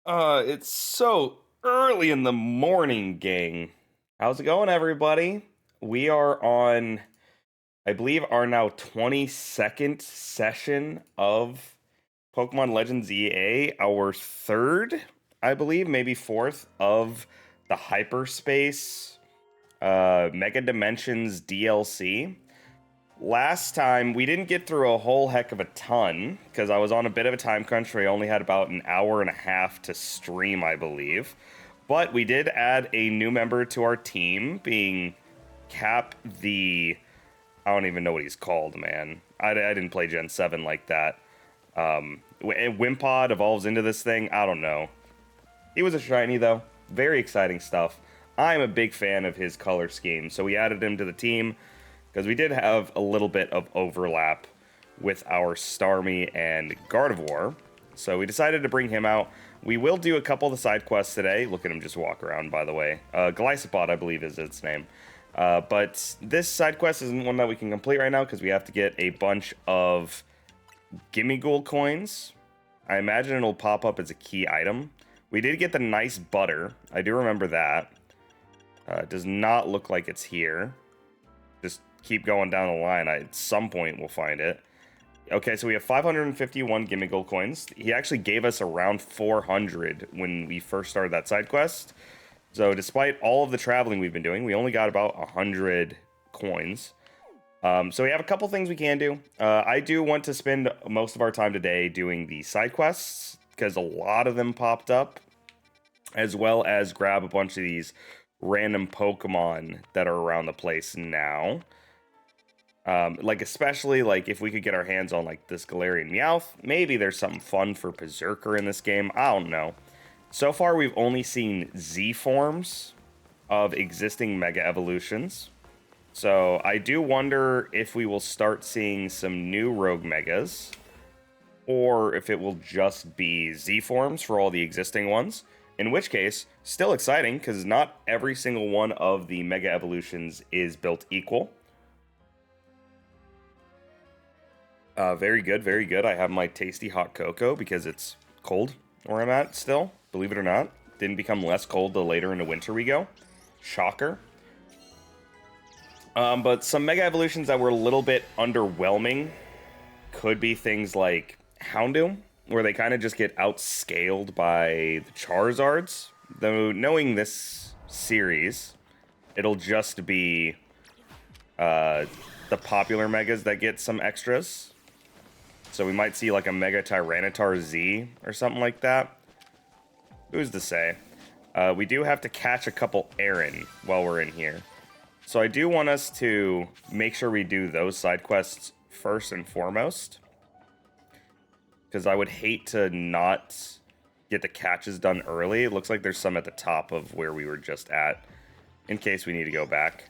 It's so early in the morning, gang. How's it going, everybody? We are on, I believe, our now 22nd session of Pokemon Legends EA, our third, I believe, maybe fourth of the Hyperspace Mega Dimensions DLC. Last time, we didn't get through a whole heck of a ton because I was on a bit of a time crunch where I only had about an hour and a half to stream, I believe. But we did add a new member to our team, being Cap the. I don't even know what he's called, man. I didn't play Gen 7 like that. Wimpod evolves into this thing. I don't know. He was a shiny, though. Very exciting stuff. I'm a big fan of his color scheme, so we added him to the team because we did have a little bit of overlap with our Starmie and Gardevoir. So we decided to bring him out. We will do a couple of the side quests today. Look at him just walk around, by the way. Glycopod, I believe, is its name. But this side quest isn't one that we can complete right now because we have to get a bunch of Gimme Ghoul coins. I imagine it'll pop up as a key item. We did get the nice butter. I do remember that. It does not look like it's here. Just keep going down the line. At some point, we'll find it. Okay, so we have 551 Gimme Gold coins. He actually gave us around 400 when we first started that side quest. So despite all of the traveling we've been doing, we only got about 100 coins. So we have a couple things we can do. I do want to spend most of our time today doing the side quests because a lot of them popped up, as well as grab a bunch of these random Pokemon that are around the place now. Like especially like if we could get our hands on like this Galarian Meowth, maybe there's something fun for Berserker in this game. I don't know. So far we've only seen Z forms of existing Mega Evolutions. So I do wonder if we will start seeing some new Rogue Megas, or if it will just be Z forms for all the existing ones. In which case, still exciting, because not every single one of the Mega Evolutions is built equal. Very good, very good. I have my tasty hot cocoa because it's cold where I'm at still, believe it or not. Didn't become less cold the later into winter we go. Shocker. But some Mega Evolutions that were a little bit underwhelming could be things like Houndoom, where they kind of just get outscaled by the Charizards. Though knowing this series, it'll just be the popular Megas that get some extras. So we might see like a Mega Tyranitar Z or something like that. Who's to say? We do have to catch a couple Aaron while we're in here. So I do want us to make sure we do those side quests first and foremost, because I would hate to not get the catches done early. It looks like there's some at the top of where we were just at, in case we need to go back.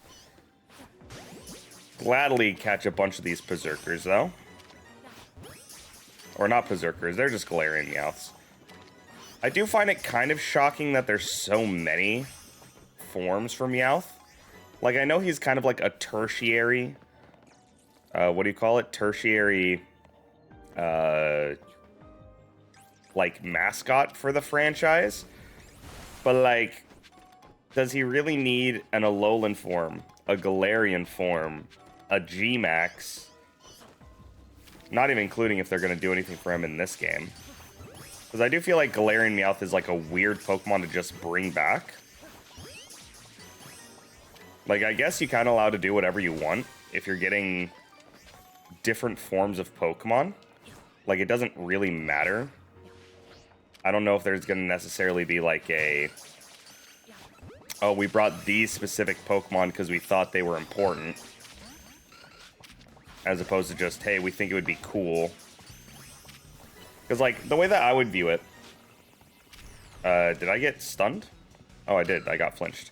Gladly catch a bunch of these Berserkers, though. Or not Berserkers, they're just Galarian Meowths. I do find it kind of shocking that there's so many forms for Meowth. Like, I know he's kind of like a tertiary, what do you call it? Tertiary, like, mascot for the franchise. But, like, does he really need an Alolan form, a Galarian form, a G-Max? Not even including if they're going to do anything for him in this game. Because I do feel like Galarian Meowth is like a weird Pokemon to just bring back. Like, I guess you're kind of allowed to do whatever you want if you're getting different forms of Pokemon. Like, it doesn't really matter. I don't know if there's going to necessarily be like a... Oh, we brought these specific Pokemon because we thought they were important. As opposed to just, hey, we think it would be cool. Because, like, the way that I would view it... did I get stunned? Oh, I did. I got flinched.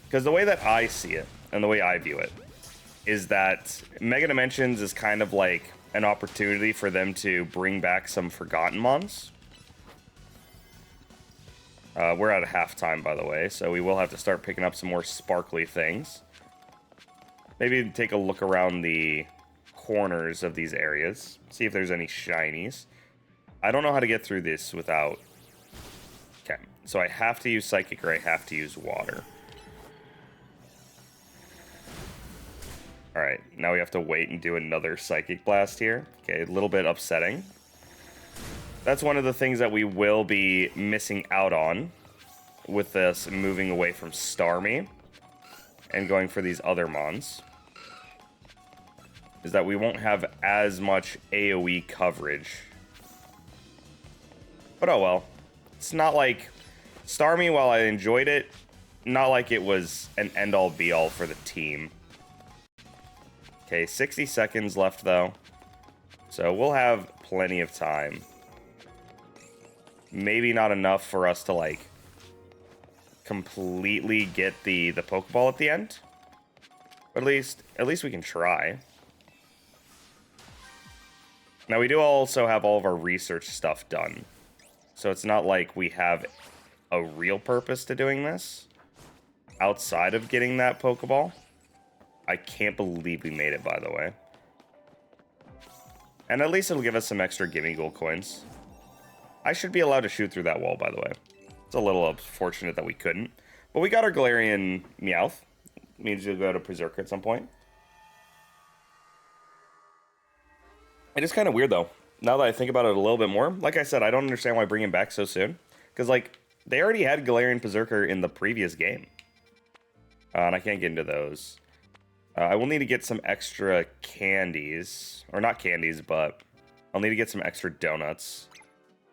Because the way that I see it, and the way I view it, is that Mega Dimensions is kind of like an opportunity for them to bring back some forgotten mons. We're at a halftime, by the way, so we will have to start picking up some more sparkly things. Maybe take a look around the corners of these areas, see if there's any shinies. I don't know how to get through this without Okay, so I have to use Psychic or I have to use Water. Alright, now we have to wait and do another Psychic Blast here. Okay, a little bit upsetting. That's one of the things that we will be missing out on with this moving away from Starmie and going for these other mons. Is that we won't have as much AoE coverage. But oh well. It's not like Starmie, while I enjoyed it, not like it was an end-all be-all for the team. Okay, 60 seconds left though. So we'll have plenty of time. Maybe not enough for us to like completely get the Pokeball at the end. But at least we can try. Now we do also have all of our research stuff done. So it's not like we have a real purpose to doing this outside of getting that Pokeball. I can't believe we made it, by the way. And at least it'll give us some extra Gimme Gold coins. I should be allowed to shoot through that wall, by the way. It's a little unfortunate that we couldn't. But we got our Galarian Meowth. Means you'll go to Berserker at some point. It is kind of weird, though. Now that I think about it a little bit more, like I said, I don't understand why bring him back so soon. Because, like, they already had Galarian Berserker in the previous game. And I can't get into those. I will need to get some extra candies. Or not candies, but I'll need to get some extra donuts.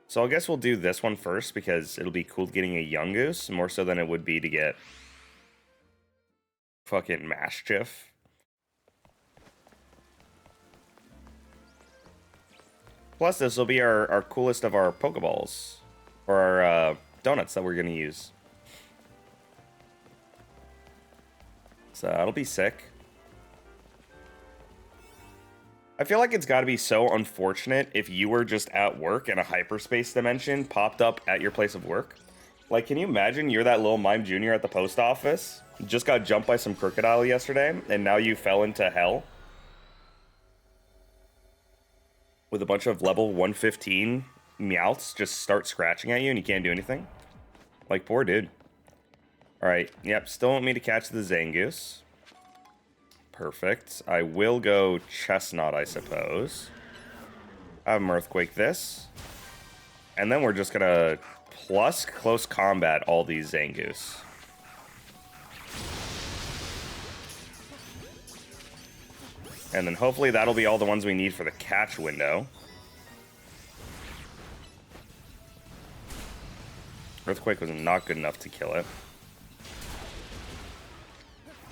So I guess we'll do this one first, because it'll be cool getting a Yungoos, more so than it would be to get fucking Maschiff. Plus, this will be our coolest of our Pokeballs. Or our donuts that we're going to use. So that'll be sick. I feel like it's got to be so unfortunate if you were just at work and a hyperspace dimension popped up at your place of work. Like, can you imagine you're that little mime junior at the post office, just got jumped by some crocodile yesterday, and now you fell into hell? With a bunch of level 115 Meowths just start scratching at you and you can't do anything? Like, poor dude. Alright, yep, still want me to catch the Zangoose. Perfect. I will go Chestnut, I suppose. Have him Earthquake this. And then we're just gonna plus close combat all these Zangoose. And then hopefully that'll be all the ones we need for the catch window. Earthquake was not good enough to kill it.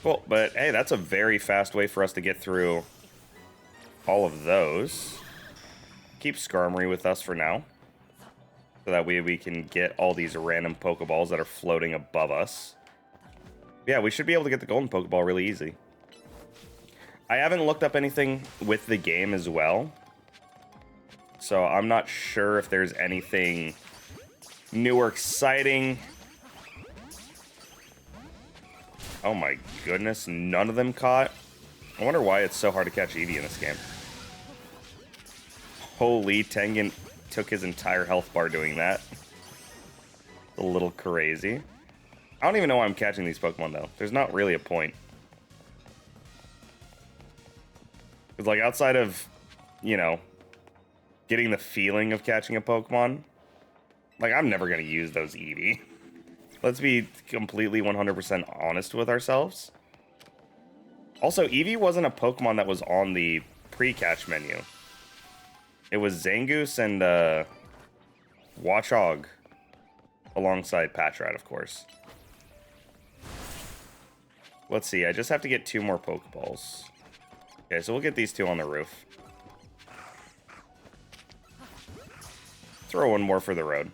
Cool, but hey, that's a very fast way for us to get through all of those. Keep Skarmory with us for now. So that way we can get all these random Pokeballs that are floating above us. Yeah, we should be able to get the Golden Pokeball really easy. I haven't looked up anything with the game as well. So I'm not sure if there's anything new or exciting. Oh my goodness, none of them caught. I wonder why it's so hard to catch Eevee in this game. Holy, Tengen took his entire health bar doing that. A little crazy. I don't even know why I'm catching these Pokemon, though. There's not really a point. It's like, outside of, you know, getting the feeling of catching a Pokemon, like, I'm never going to use those Eevee. Let's be completely 100% honest with ourselves. Also, Eevee wasn't a Pokemon that was on the pre-catch menu. It was Zangoose and Watchog alongside Patrat, of course. Let's see, I just have to get 2 more Pokeballs. Okay, so we'll get these 2 on the roof. Throw 1 more for the road.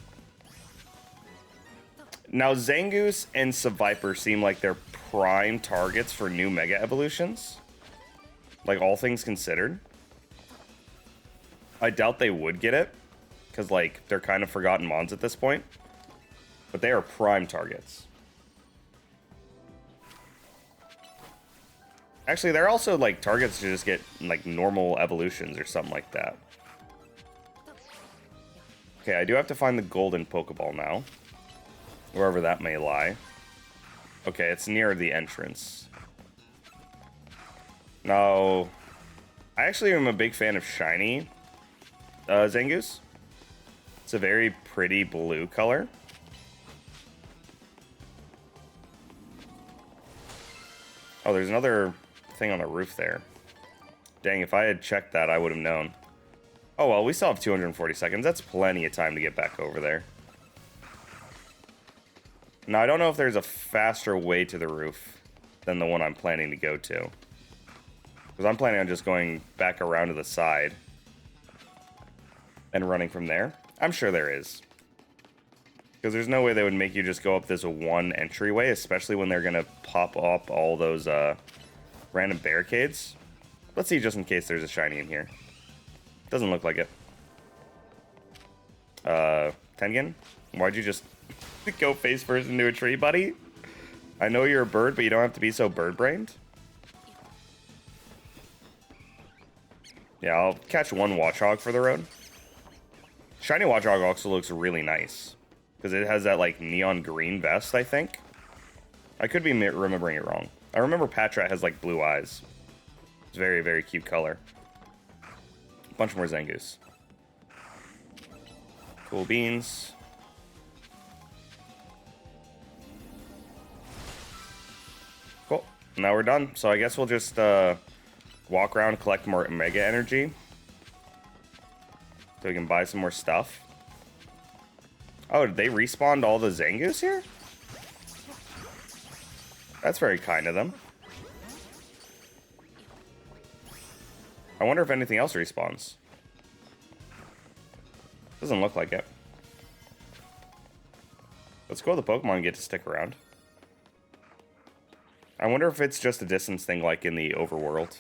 Now, Zangoose and Seviper seem like they're prime targets for new Mega Evolutions. Like, all things considered. I doubt they would get it, because, like, they're kind of forgotten mons at this point. But they are prime targets. Actually, they're also, like, targets to just get, like, normal evolutions or something like that. Okay, I do have to find the golden Pokeball now. Wherever that may lie. Okay, it's near the entrance. Now, I actually am a big fan of shiny Zangoose. It's a very pretty blue color. Oh, there's another thing on the roof there. Dang, if I had checked that, I would have known. Oh, well, we still have 240 seconds. That's plenty of time to get back over there. Now, I don't know if there's a faster way to the roof than the one I'm planning to go to. Because I'm planning on just going back around to the side and running from there. I'm sure there is. Because there's no way they would make you just go up this one entryway, especially when they're going to pop up all those random barricades. Let's see just in case there's a shiny in here. Doesn't look like it. Tengen? Why'd you just go face first into a tree, buddy? I know you're a bird, but you don't have to be so bird-brained. Yeah, I'll catch one Watchog for the road. Shiny Watchog also looks really nice. Because it has that, like, neon green vest, I think. I could be remembering it wrong. I remember Patrat has, like, blue eyes. It's a very, very cute color. A bunch more Zangoose. Cool beans. Cool. Now we're done. So I guess we'll just walk around, collect more Mega Energy. So we can buy some more stuff. Oh, did they respawn all the Zangoose here? That's very kind of them. I wonder if anything else respawns. Doesn't look like it. Let's go to the Pokemon and get to stick around. I wonder if it's just a distance thing like in the overworld.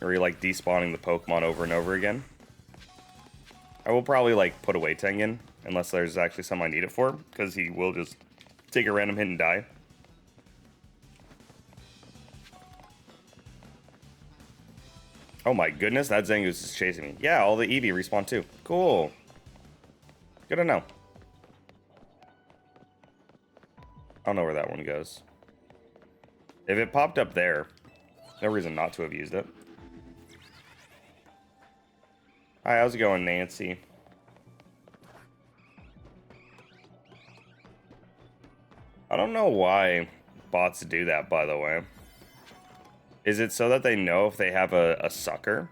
Or you're like despawning the Pokemon over and over again. I will probably like put away Tengen unless there's actually something I need it for, because he will just take a random hit and die. Oh my goodness, that Zangoose is chasing me. Yeah, all the Eevee respawn too. Cool. Good to know. I don't know where that one goes. If it popped up there, no reason not to have used it. Hi, how's it going, Nancy? I don't know why bots do that, by the way. Is it so that they know if they have a sucker?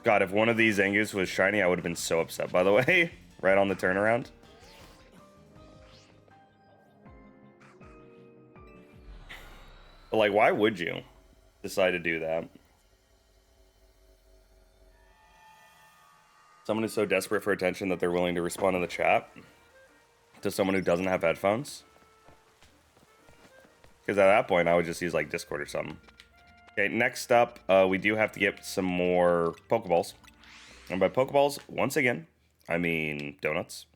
God, if one of these Zangoose was shiny, I would have been so upset, by the way. Right on the turnaround. But, like, why would you decide to do that? Someone who's so desperate for attention that they're willing to respond in the chat to someone who doesn't have headphones. Because at that point, I would just use, like, Discord or something. Okay, next up, we do have to get some more Pokeballs. And by Pokeballs, once again, I mean donuts.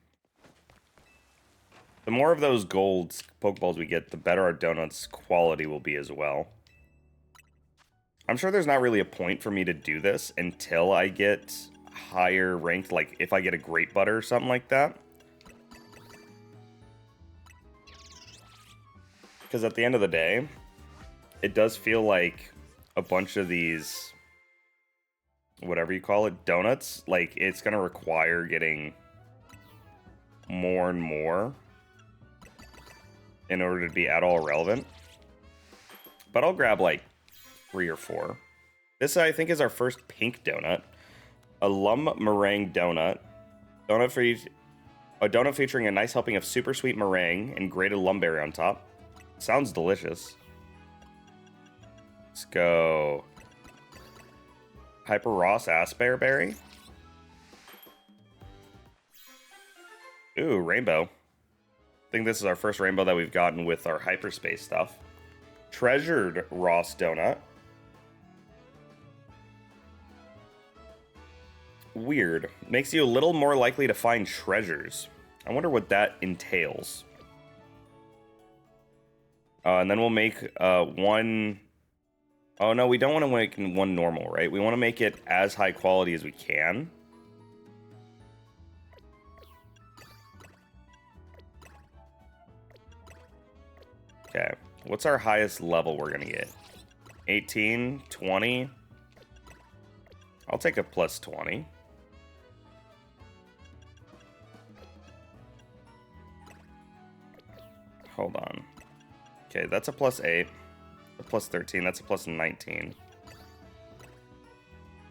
The more of those gold Pokeballs we get, the better our donuts quality will be as well. I'm sure there's not really a point for me to do this until I get higher ranked, like if I get a Great Butter or something like that. Because at the end of the day, it does feel like a bunch of these, whatever you call it, donuts, like it's going to require getting more and more in order to be at all relevant. But I'll grab like 3 or 4. This, I think, is our first pink donut. A Lum Meringue donut. A donut featuring a nice helping of super sweet meringue and grated lumberry on top. Sounds delicious. Let's go. Hyper Ross Aspear Berry. Ooh, rainbow. I think this is our first rainbow that we've gotten with our hyperspace stuff. Treasured Ross Donut. Weird. Makes you a little more likely to find treasures. I wonder what that entails. And then we'll make one... Oh, no, we don't want to make one normal, right? We want to make it as high quality as we can. Okay. What's our highest level we're going to get? 18, 20. I'll take a plus 20. Hold on. Okay, that's a plus 8. A plus 13. That's a plus 19.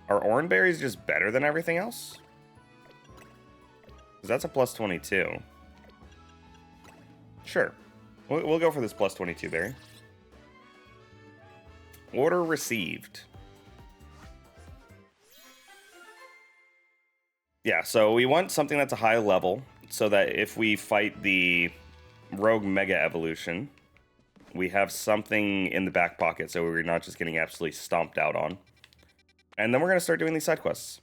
Are Oranberries just better than everything else? Because that's a plus 22. Sure. We'll go for this plus 22 berry. Order received. Yeah, so we want something that's a high level so that if we fight the Rogue Mega Evolution, we have something in the back pocket so we're not just getting absolutely stomped out on. And then we're going to start doing these side quests.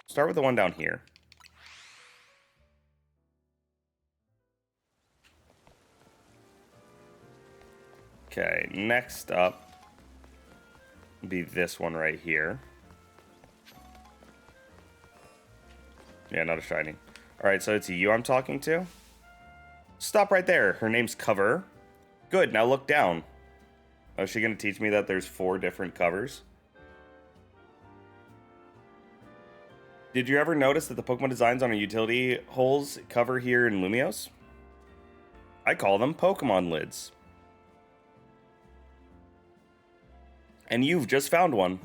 Start with the one down here. Okay, next up will be this one right here. Yeah, not a shiny. Alright, so it's you I'm talking to. Stop right there. Her name's Cover. Good, now look down. Oh, is she going to teach me that there's 4 different covers? Did you ever notice that the Pokemon designs on our utility holes cover here in Lumios? I call them Pokemon lids. And you've just found one.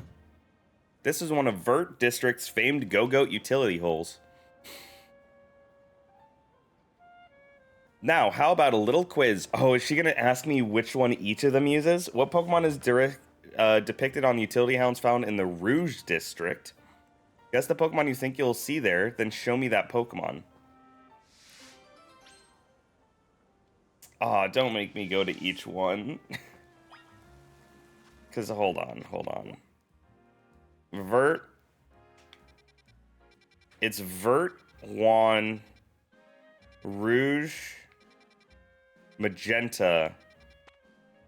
This is one of Vert District's famed Go-Goat utility holes. Now, how about a little quiz? Oh, is she going to ask me which one each of them uses? What Pokemon is depicted on utility hounds found in the Rouge District? Guess the Pokemon you think you'll see there, then show me that Pokemon. Ah, don't make me go to each one. Because, hold on. Vert. It's Vert, Juan, Rouge, Magenta,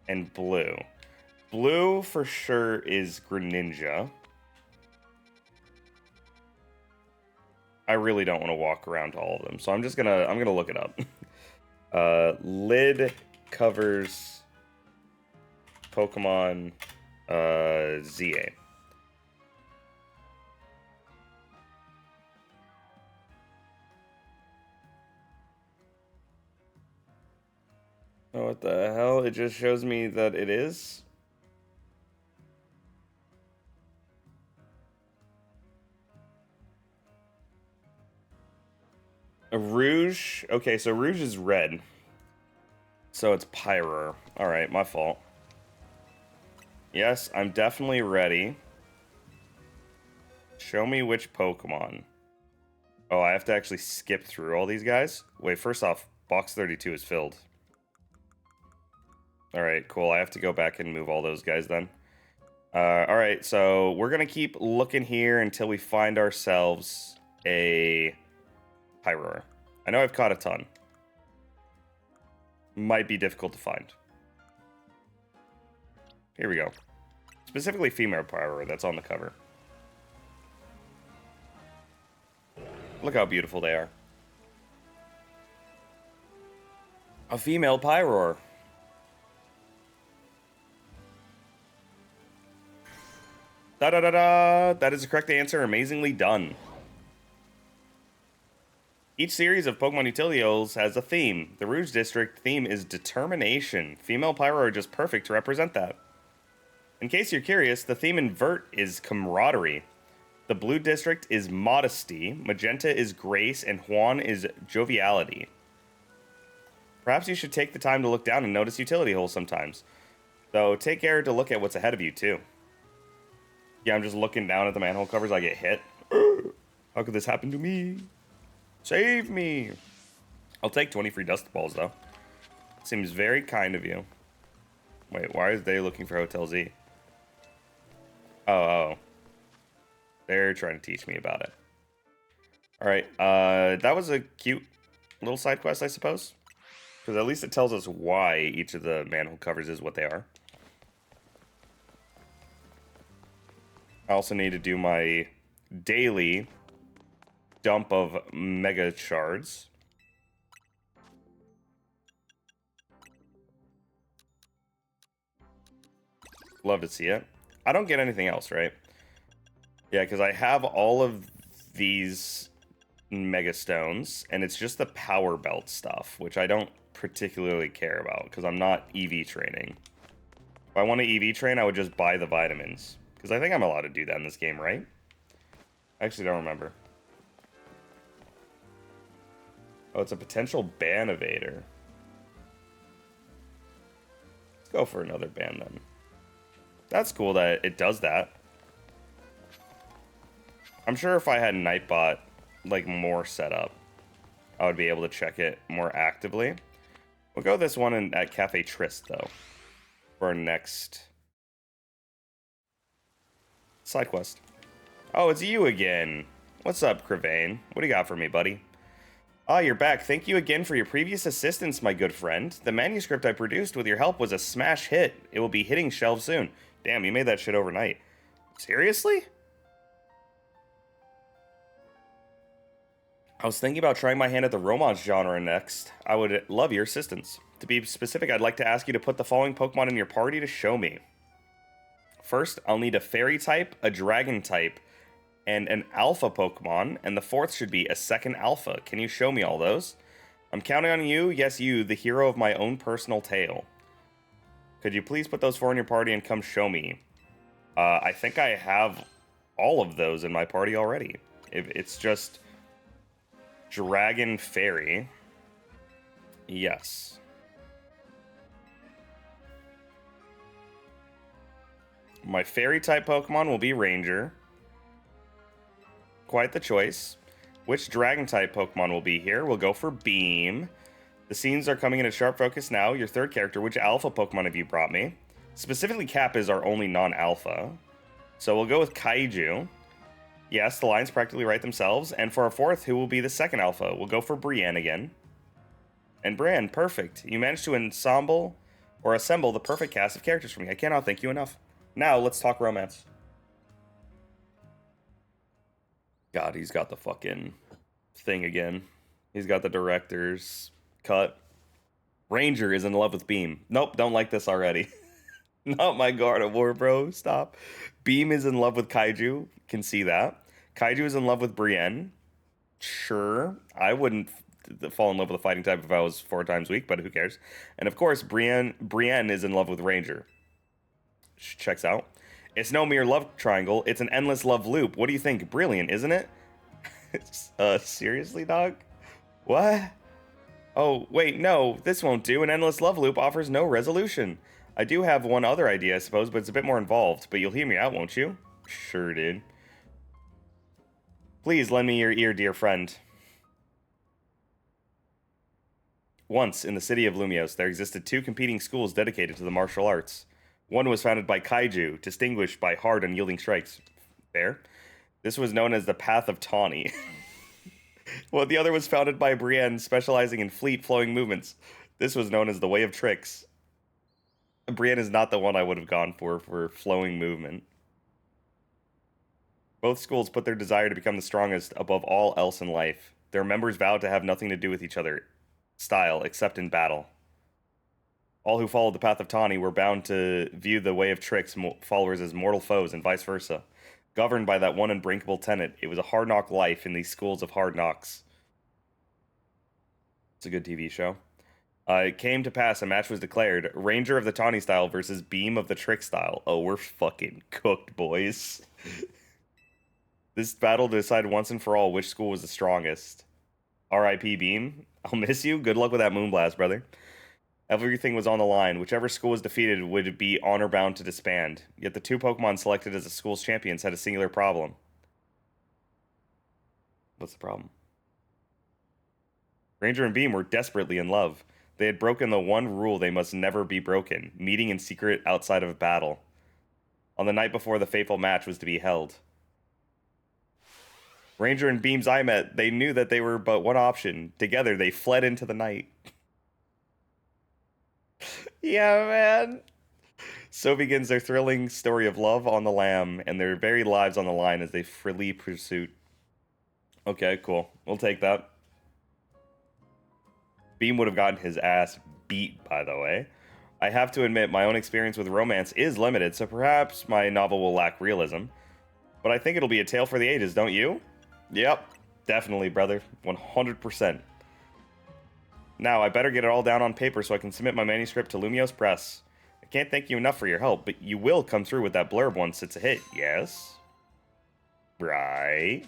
and Blue. Blue for sure is Greninja. I really don't want to walk around to all of them, so I'm gonna look it up. Lid covers Pokemon ZA. Oh, what the hell? It just shows me that it is. A Rouge. Okay, so Rouge is red. So it's Pyro. Alright, my fault. Yes, I'm definitely ready. Show me which Pokemon. Oh, I have to actually skip through all these guys? Wait, first off, box 32 is filled. Alright, cool. I have to go back and move all those guys then. Alright, so we're going to keep looking here until we find ourselves a Pyroar. I know I've caught a ton. Might be difficult to find. Here we go. Specifically female Pyroar that's on the cover. Look how beautiful they are. A female Pyroar. Da-da-da-da! That is the correct answer. Amazingly done. Each series of Pokemon utility holes has a theme. The Rouge District theme is determination. Female Pyro are just perfect to represent that. In case you're curious, the theme in Vert is camaraderie. The Blue District is modesty, Magenta is grace, and Juan is joviality. Perhaps you should take the time to look down and notice utility holes sometimes. Though, take care to look at what's ahead of you, too. Yeah, I'm just looking down at the manhole covers, I get hit. How could this happen to me? Save me! I'll take 20 free dust balls, though. Seems very kind of you. Wait, why are they looking for Hotel Z? Oh. They're trying to teach me about it. Alright, that was a cute little side quest, I suppose. Because at least it tells us why each of the manhole covers is what they are. I also need to do my daily dump of mega shards. Love to see it. I don't get anything else, right? Yeah, because I have all of these Mega Stones, and it's just the Power Belt stuff, which I don't particularly care about, because I'm not EV training. If I want to EV train, I would just buy the vitamins. Because I think I'm allowed to do that in this game, right? I actually don't remember. Oh, it's a potential ban evader. Let's go for another ban then. That's cool that it does that. I'm sure if I had Nightbot, like, more set up, I would be able to check it more actively. We'll go this one at Cafe Trist, though, for our next side quest. Oh, it's you again. What's up, Crevane? What do you got for me, buddy? Ah, you're back. Thank you again for your previous assistance, my good friend. The manuscript I produced with your help was a smash hit. It will be hitting shelves soon. Damn, you made that shit overnight. Seriously? I was thinking about trying my hand at the romance genre next. I would love your assistance. To be specific, I'd like to ask you to put the following Pokemon in your party to show me. First, I'll need a fairy type, a dragon type, and an alpha Pokemon, and the fourth should be a second alpha. Can you show me all those? I'm counting on you, yes you, the hero of my own personal tale. Could you please put those four in your party and come show me? I think I have all of those in my party already. It's just Dragon Fairy. Yes. My Fairy type Pokemon will be Ranger. Quite the choice. Which Dragon type Pokemon will be here? We'll go for Beam. The scenes are coming into sharp focus now. Your third character, which Alpha Pokemon have you brought me? Specifically, Cap is our only non-Alpha. So we'll go with Kaiju. Yes, the lines practically write themselves. And for our fourth, who will be the second Alpha? We'll go for Brienne again. And Brienne, perfect. You managed to assemble the perfect cast of characters for me. I cannot thank you enough. Now, let's talk romance. God, he's got the fucking thing again. He's got the director's cut. Ranger is in love with Beam. Nope, don't like this already. Not my Gardevoir, bro. Stop. Beam is in love with Kaiju. Can see that. Kaiju is in love with Brienne. Sure. I wouldn't fall in love with a fighting type if I was 4 times weak, but who cares? And of course, Brienne is in love with Ranger. Checks out. It's no mere love triangle. It's an endless love loop. What do you think? Brilliant, isn't it? Seriously, dog? What? Oh, wait, no. This won't do. An endless love loop offers no resolution. I do have one other idea, I suppose, but it's a bit more involved. But you'll hear me out, won't you? Sure, dude. Please lend me your ear, dear friend. Once, in the city of Lumios, there existed 2 competing schools dedicated to the martial arts. One was founded by Kaiju, distinguished by hard, unyielding strikes. Fair. This was known as the Path of Tawny. Well, the other was founded by Brienne, specializing in fleet, flowing movements. This was known as the Way of Tricks. Brienne is not the one I would have gone for flowing movement. Both schools put their desire to become the strongest above all else in life. Their members vowed to have nothing to do with each other, style, except in battle. All who followed the Path of Tawny were bound to view the Way of Tricks followers as mortal foes and vice versa. Governed by that one unbreakable tenet, it was a hard knock life in these schools of hard knocks. It's a good TV show. It came to pass, a match was declared. Ranger of the Tawny style versus Beam of the Trick style. Oh, we're fucking cooked, boys. This battle decided once and for all which school was the strongest. R.I.P. Beam. I'll miss you. Good luck with that Moonblast, brother. Everything was on the line. Whichever school was defeated would be honor-bound to disband. Yet the 2 Pokemon selected as the school's champions had a singular problem. What's the problem? Ranger and Beam were desperately in love. They had broken the one rule they must never be broken, meeting in secret outside of battle. On the night before the fateful match was to be held. Ranger and Beam's eye met. They knew that they were but one option. Together, they fled into the night. Yeah, man. So begins their thrilling story of love on the lam and their very lives on the line as they freely pursuit. Okay, cool. We'll take that. Beam would have gotten his ass beat, by the way. I have to admit, my own experience with romance is limited, so perhaps my novel will lack realism. But I think it'll be a tale for the ages, don't you? Yep, definitely, brother. 100%. Now, I better get it all down on paper so I can submit my manuscript to Lumiose Press. I can't thank you enough for your help, but you will come through with that blurb once it's a hit, yes? Right.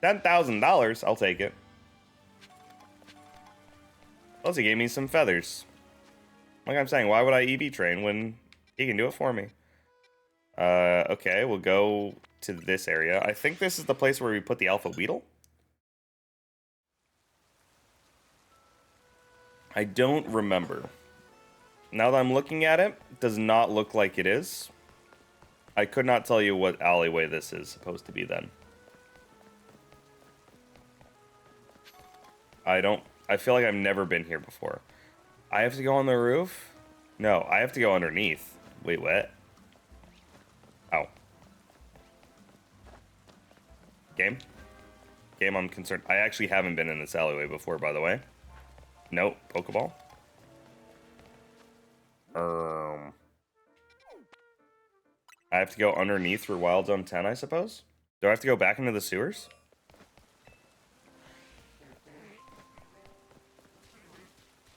$10,000, I'll take it. Plus, he gave me some feathers. Like I'm saying, why would I EV train when he can do it for me? Okay, we'll go to this area. I think this is the place where we put the Alpha Weedle. I don't remember. Now that I'm looking at it, it does not look like it is. I could not tell you what alleyway this is supposed to be then. I feel like I've never been here before. I have to go on the roof? No, I have to go underneath. Wait, what? Oh. Game? Game, I'm concerned. I actually haven't been in this alleyway before, by the way. Nope. Pokeball? I have to go underneath for Wild Zone 10, I suppose? Do I have to go back into the sewers?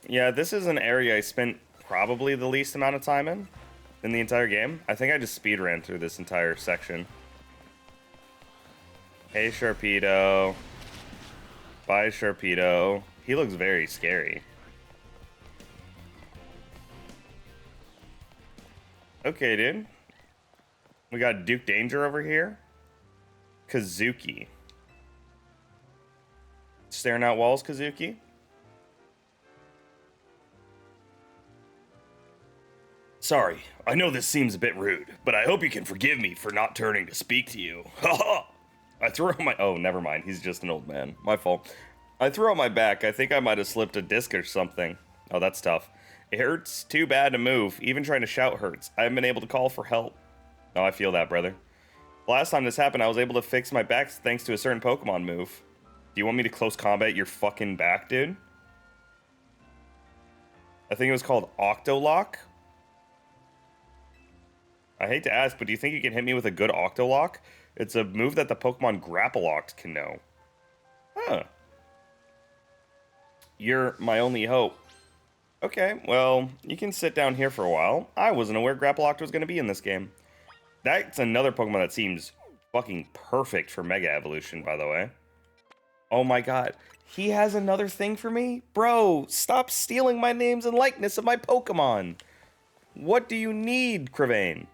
Yeah, this is an area I spent probably the least amount of time in the entire game. I think I just speed ran through this entire section. Hey, Sharpedo. Bye, Sharpedo. He looks very scary. Okay, dude. We got Duke Danger over here. Kazuki. Staring out walls, Kazuki. Sorry, I know this seems a bit rude, but I hope you can forgive me for not turning to speak to you. Haha! I threw out my... Oh, never mind. He's just an old man. My fault. I threw out my back. I think I might have slipped a disc or something. Oh, that's tough. It hurts too bad to move. Even trying to shout hurts. I haven't been able to call for help. Oh, I feel that, brother. Last time this happened, I was able to fix my back thanks to a certain Pokemon move. Do you want me to close combat your fucking back, dude? I think it was called Octolock. I hate to ask, but do you think you can hit me with a good Octolock? It's a move that the Pokemon Grapploct can know. Huh. You're my only hope. Okay, well, you can sit down here for a while. I wasn't aware Grapploct was going to be in this game. That's another Pokemon that seems fucking perfect for Mega Evolution, by the way. Oh my god. He has another thing for me? Bro, stop stealing my names and likeness of my Pokemon. What do you need, Crevane?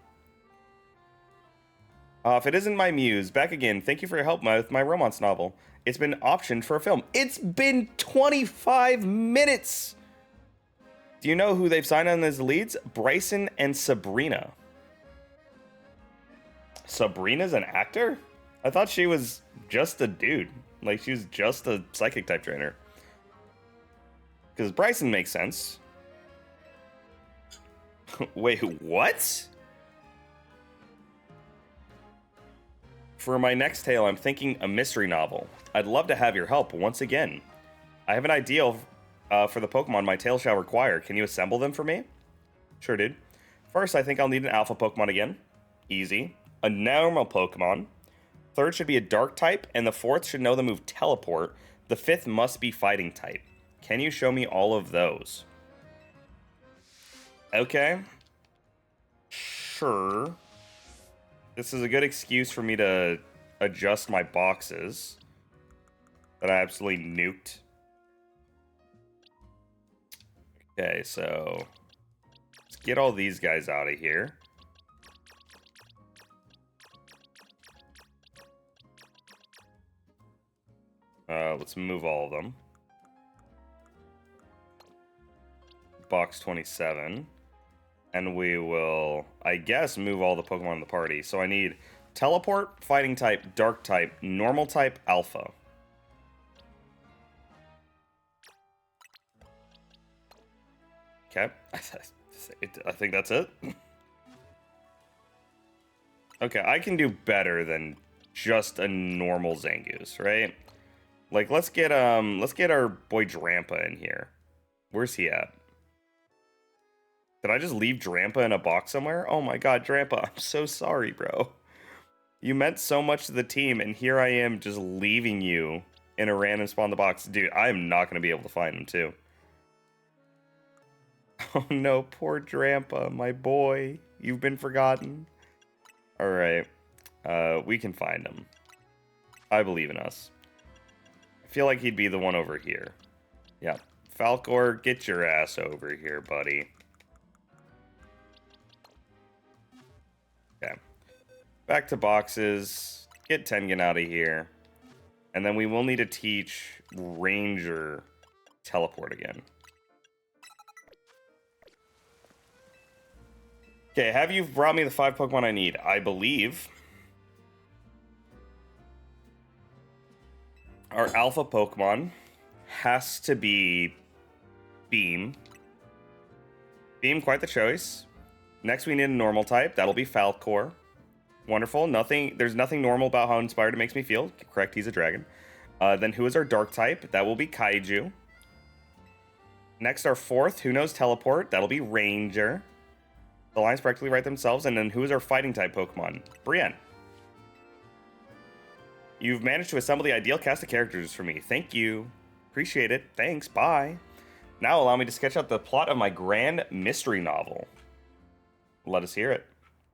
If it isn't my muse, back again. Thank you for your help with my romance novel. It's been optioned for a film. It's been 25 minutes! Do you know who they've signed on as leads? Bryson and Sabrina. Sabrina's an actor? I thought she was just a dude. Like, she was just a psychic type trainer. Because Bryson makes sense. Wait, what? For my next tale, I'm thinking a mystery novel. I'd love to have your help once again. I have an idea for the Pokemon my tale shall require. Can you assemble them for me? Sure, dude. First, I think I'll need an Alpha Pokemon again. Easy. A normal Pokemon. Third should be a Dark type, and the fourth should know the move Teleport. The fifth must be Fighting type. Can you show me all of those? Okay. Sure. This is a good excuse for me to adjust my boxes that I absolutely nuked. Okay, so let's get all these guys out of here. Let's move all of them. Box 27. And we will, I guess, move all the Pokemon in the party. So I need Teleport, Fighting type, Dark type, Normal type, Alpha. Okay. I think that's it. Okay, I can do better than just a normal Zangoose, right? Like, let's get our boy Drampa in here. Where's he at? Did I just leave Drampa in a box somewhere? Oh my god, Drampa, I'm so sorry, bro. You meant so much to the team, and here I am just leaving you in a random spawn in the box. Dude, I'm not going to be able to find him, too. Oh no, poor Drampa, my boy. You've been forgotten. Alright. We can find him. I believe in us. I feel like he'd be the one over here. Yeah. Falcor, get your ass over here, buddy. Okay. Back to boxes. Get Tengen out of here. And then we will need to teach Ranger teleport again. Okay, have you brought me the 5 Pokemon I need? I believe. Our alpha Pokemon has to be Beam. Beam, quite the choice. Next, we need a normal type. That'll be Falcor. Wonderful. There's nothing normal about how inspired it makes me feel. Correct, he's a dragon. Then who is our dark type? That will be Kaiju. Next, our fourth, who knows teleport? That'll be Ranger. The lines practically write themselves. And then who is our fighting type Pokemon? Brienne. You've managed to assemble the ideal cast of characters for me. Thank you. Appreciate it. Thanks. Bye. Now allow me to sketch out the plot of my grand mystery novel. Let us hear it.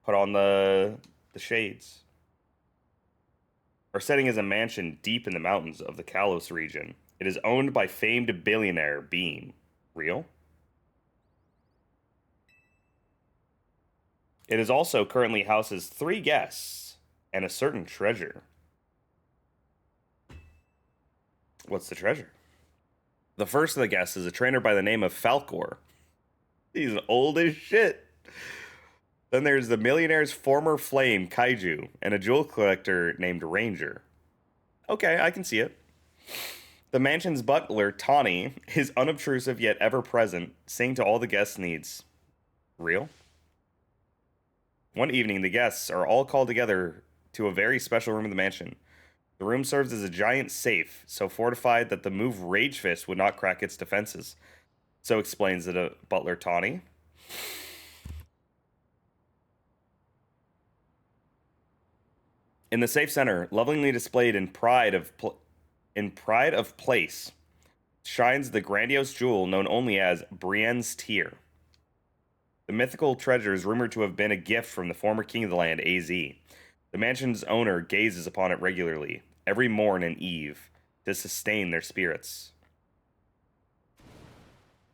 Put on the shades. Our setting is a mansion deep in the mountains of the Kalos region. It is owned by famed billionaire Beam. Real? It is also currently houses 3 guests and a certain treasure. What's the treasure? The first of the guests is a trainer by the name of Falcor. He's old as shit. Then there's the millionaire's former flame, Kaiju, and a jewel collector named Ranger. Okay, I can see it. The mansion's butler, Tawny, is unobtrusive yet ever-present, seeing to all the guests' needs. Real? One evening, the guests are all called together to a very special room in the mansion. The room serves as a giant safe, so fortified that the move Rage Fist would not crack its defenses. So explains the butler Tawny. In the safe center, lovingly displayed in pride of place, shines the grandiose jewel known only as Brienne's Tear. The mythical treasure is rumored to have been a gift from the former king of the land, AZ. The mansion's owner gazes upon it regularly, every morn and eve, to sustain their spirits.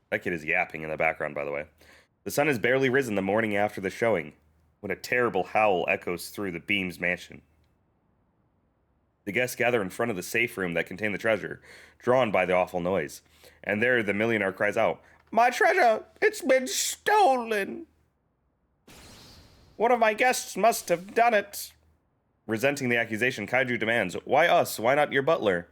That kid is yapping in the background, by the way. The sun has barely risen the morning after the showing, when a terrible howl echoes through the Beam's mansion. The guests gather in front of the safe room that contained the treasure, drawn by the awful noise. And there the millionaire cries out, "My treasure! It's been stolen! One of my guests must have done it!" Resenting the accusation, Kaiju demands, "Why us? Why not your butler?"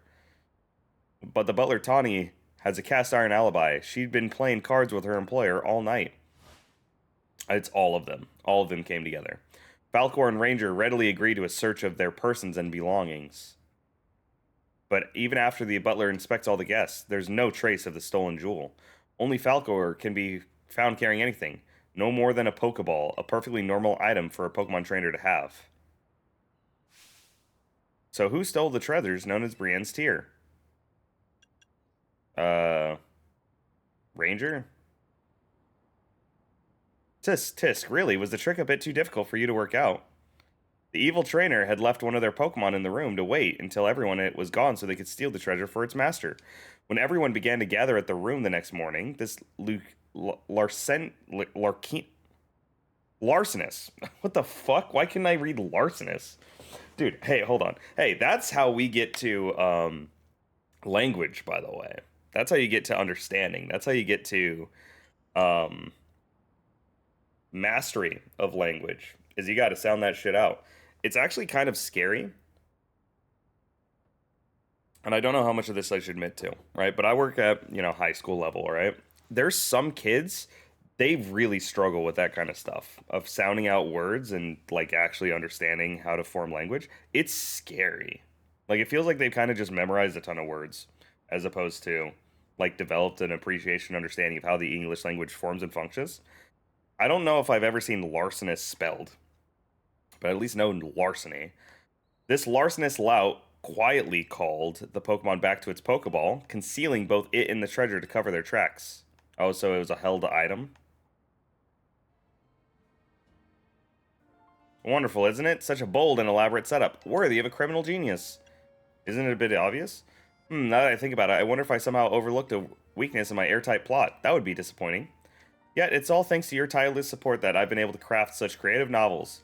But the butler, Tawny, has a cast iron alibi. She'd been playing cards with her employer all night. It's all of them. All of them came together. Falcor and Ranger readily agree to a search of their persons and belongings. But even after the butler inspects all the guests, there's no trace of the stolen jewel. Only Falcor can be found carrying anything. No more than a Pokeball, a perfectly normal item for a Pokemon trainer to have. So who stole the treasures known as Brienne's Tear? Ranger? Tisk, really, was the trick a bit too difficult for you to work out? The evil trainer had left one of their Pokemon in the room to wait until everyone was gone so they could steal the treasure for its master. When everyone began to gather at the room the next morning, this larcenous. What the fuck? Why couldn't I read larcenous? Dude, hey, hold on. Hey, that's how we get to language, by the way. That's how you get to understanding. That's how you get to mastery of language, is you got to sound that shit out. It's actually kind of scary. And I don't know how much of this I should admit to, right? But I work at, high school level, right? There's some kids, they really struggle with that kind of stuff, of sounding out words and, actually understanding how to form language. It's scary. It feels like they've kind of just memorized a ton of words, as opposed to, developed an appreciation, understanding of how the English language forms and functions. I don't know if I've ever seen larcenous spelled, but I at least know larceny. This larcenous lout quietly called the Pokemon back to its Pokeball, concealing both it and the treasure to cover their tracks. Oh, so it was a held item? Wonderful, isn't it? Such a bold and elaborate setup, worthy of a criminal genius. Isn't it a bit obvious? Now that I think about it, I wonder if I somehow overlooked a weakness in my airtight plot. That would be disappointing. Yet, it's all thanks to your tireless support that I've been able to craft such creative novels.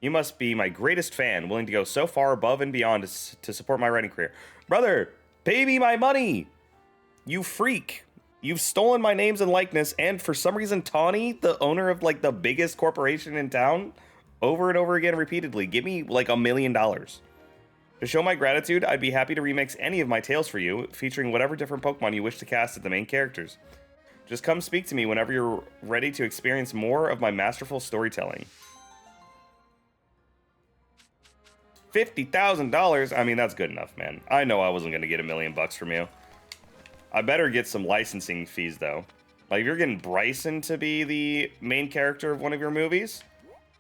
You must be my greatest fan, willing to go so far above and beyond to support my writing career. Brother, pay me my money! You freak! You've stolen my names and likeness, and for some reason, Tawny, the owner of, like, the biggest corporation in town, over and over again repeatedly, give me, like, $1 million. To show my gratitude, I'd be happy to remix any of my tales for you, featuring whatever different Pokemon you wish to cast as the main characters. Just come speak to me whenever you're ready to experience more of my masterful storytelling. $50,000? I mean, that's good enough, man. I know I wasn't going to get $1 million from you. I better get some licensing fees, though. Like, if you're getting Bryson to be the main character of one of your movies,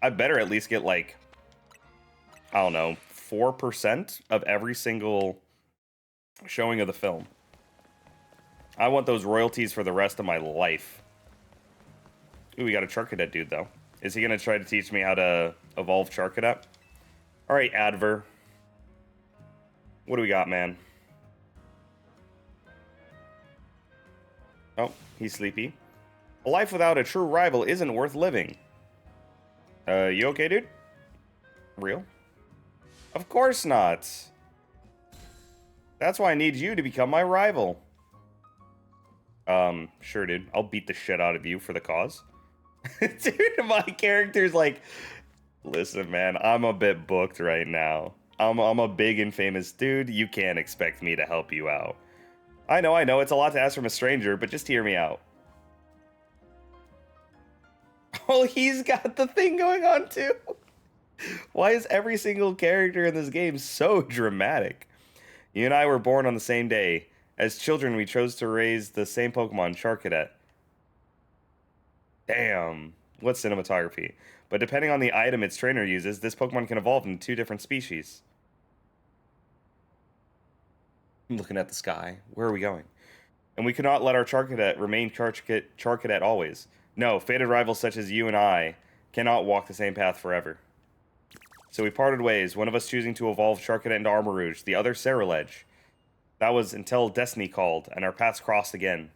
I better at least get, like, I don't know, 4% of every single showing of the film. I want those royalties for the rest of my life. Ooh, we got a Charcadet dude, though. Is he going to try to teach me how to evolve Charcadet? Alright, Adver. What do we got, man? Oh, he's sleepy. A life without a true rival isn't worth living. You okay, dude? Real? Of course not. That's why I need you to become my rival. Sure, dude. I'll beat the shit out of you for the cause. Dude, my character's like, listen, man, I'm a bit booked right now. I'm a big and famous dude. You can't expect me to help you out. I know. It's a lot to ask from a stranger, but just hear me out. Oh, he's got the thing going on, too. Why is every single character in this game so dramatic? You and I were born on the same day. As children, we chose to raise the same Pokemon, Charcadet. Damn. What cinematography. But depending on the item its trainer uses, this Pokemon can evolve into 2 different species. I'm looking at the sky. Where are we going? And we cannot let our Charcadet remain Charcadet always. No, fated rivals such as you and I cannot walk the same path forever. So we parted ways, one of us choosing to evolve Charcadet into Armarouge, the other Ceruledge. That was until Destiny called, and our paths crossed again.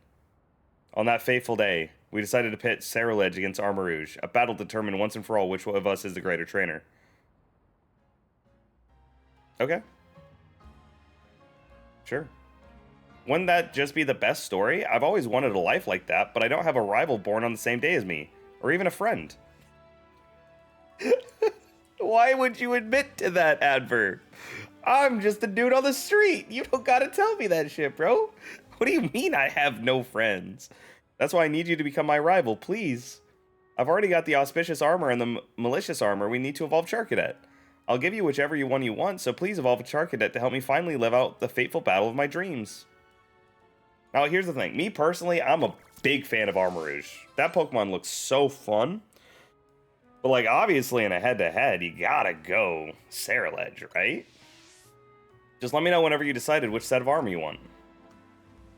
On that fateful day, we decided to pit Ceruledge against Armarouge, a battle to determine once and for all which of us is the greater trainer. Okay. Sure. Wouldn't that just be the best story? I've always wanted a life like that, but I don't have a rival born on the same day as me, or even a friend. Why would you admit to that, Adver? I'm just a dude on the street. You don't gotta tell me that shit, bro. What do you mean I have no friends? That's why I need you to become my rival, please. I've already got the auspicious armor and the malicious armor we need to evolve Charcadet. I'll give you whichever one you want, so please evolve a Charcadet to help me finally live out the fateful battle of my dreams. Now, here's the thing. Me, personally, I'm a big fan of Armarouge. That Pokemon looks so fun. But, like, obviously in a head-to-head, you gotta go Ceruledge, right? Just let me know whenever you decided which set of armor you want.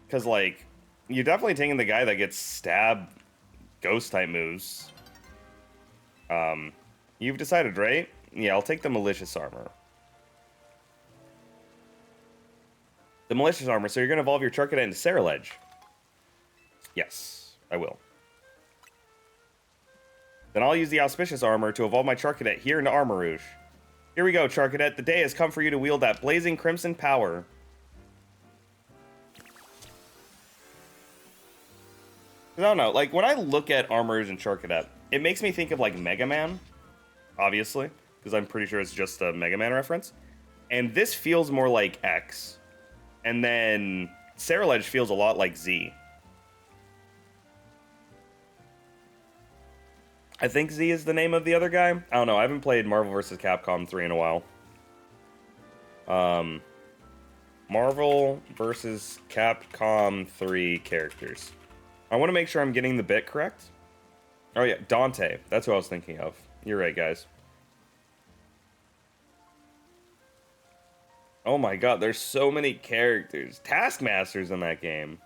Because, like, you're definitely taking the guy that gets stab ghost-type moves. You've decided, right? Yeah, I'll take the malicious armor. The malicious armor, so you're going to evolve your Charcadet into Ceruledge. Yes, I will. Then I'll use the auspicious armor to evolve my Charcadet here into Armarouge. Here we go, Charcadet. The day has come for you to wield that blazing crimson power. I don't know, like, when I look at Armarouge and Charcadet, it makes me think of, like, Mega Man, obviously, because I'm pretty sure it's just a Mega Man reference. And this feels more like X. And then Ceruledge feels a lot like Z. I think Z is the name of the other guy. I don't know. I haven't played Marvel vs. Capcom 3 in a while. Marvel vs. Capcom 3 characters. I want to make sure I'm getting the bit correct. Oh yeah, Dante. That's what I was thinking of. You're right, guys. Oh my god, there's so many characters. Taskmaster's in that game.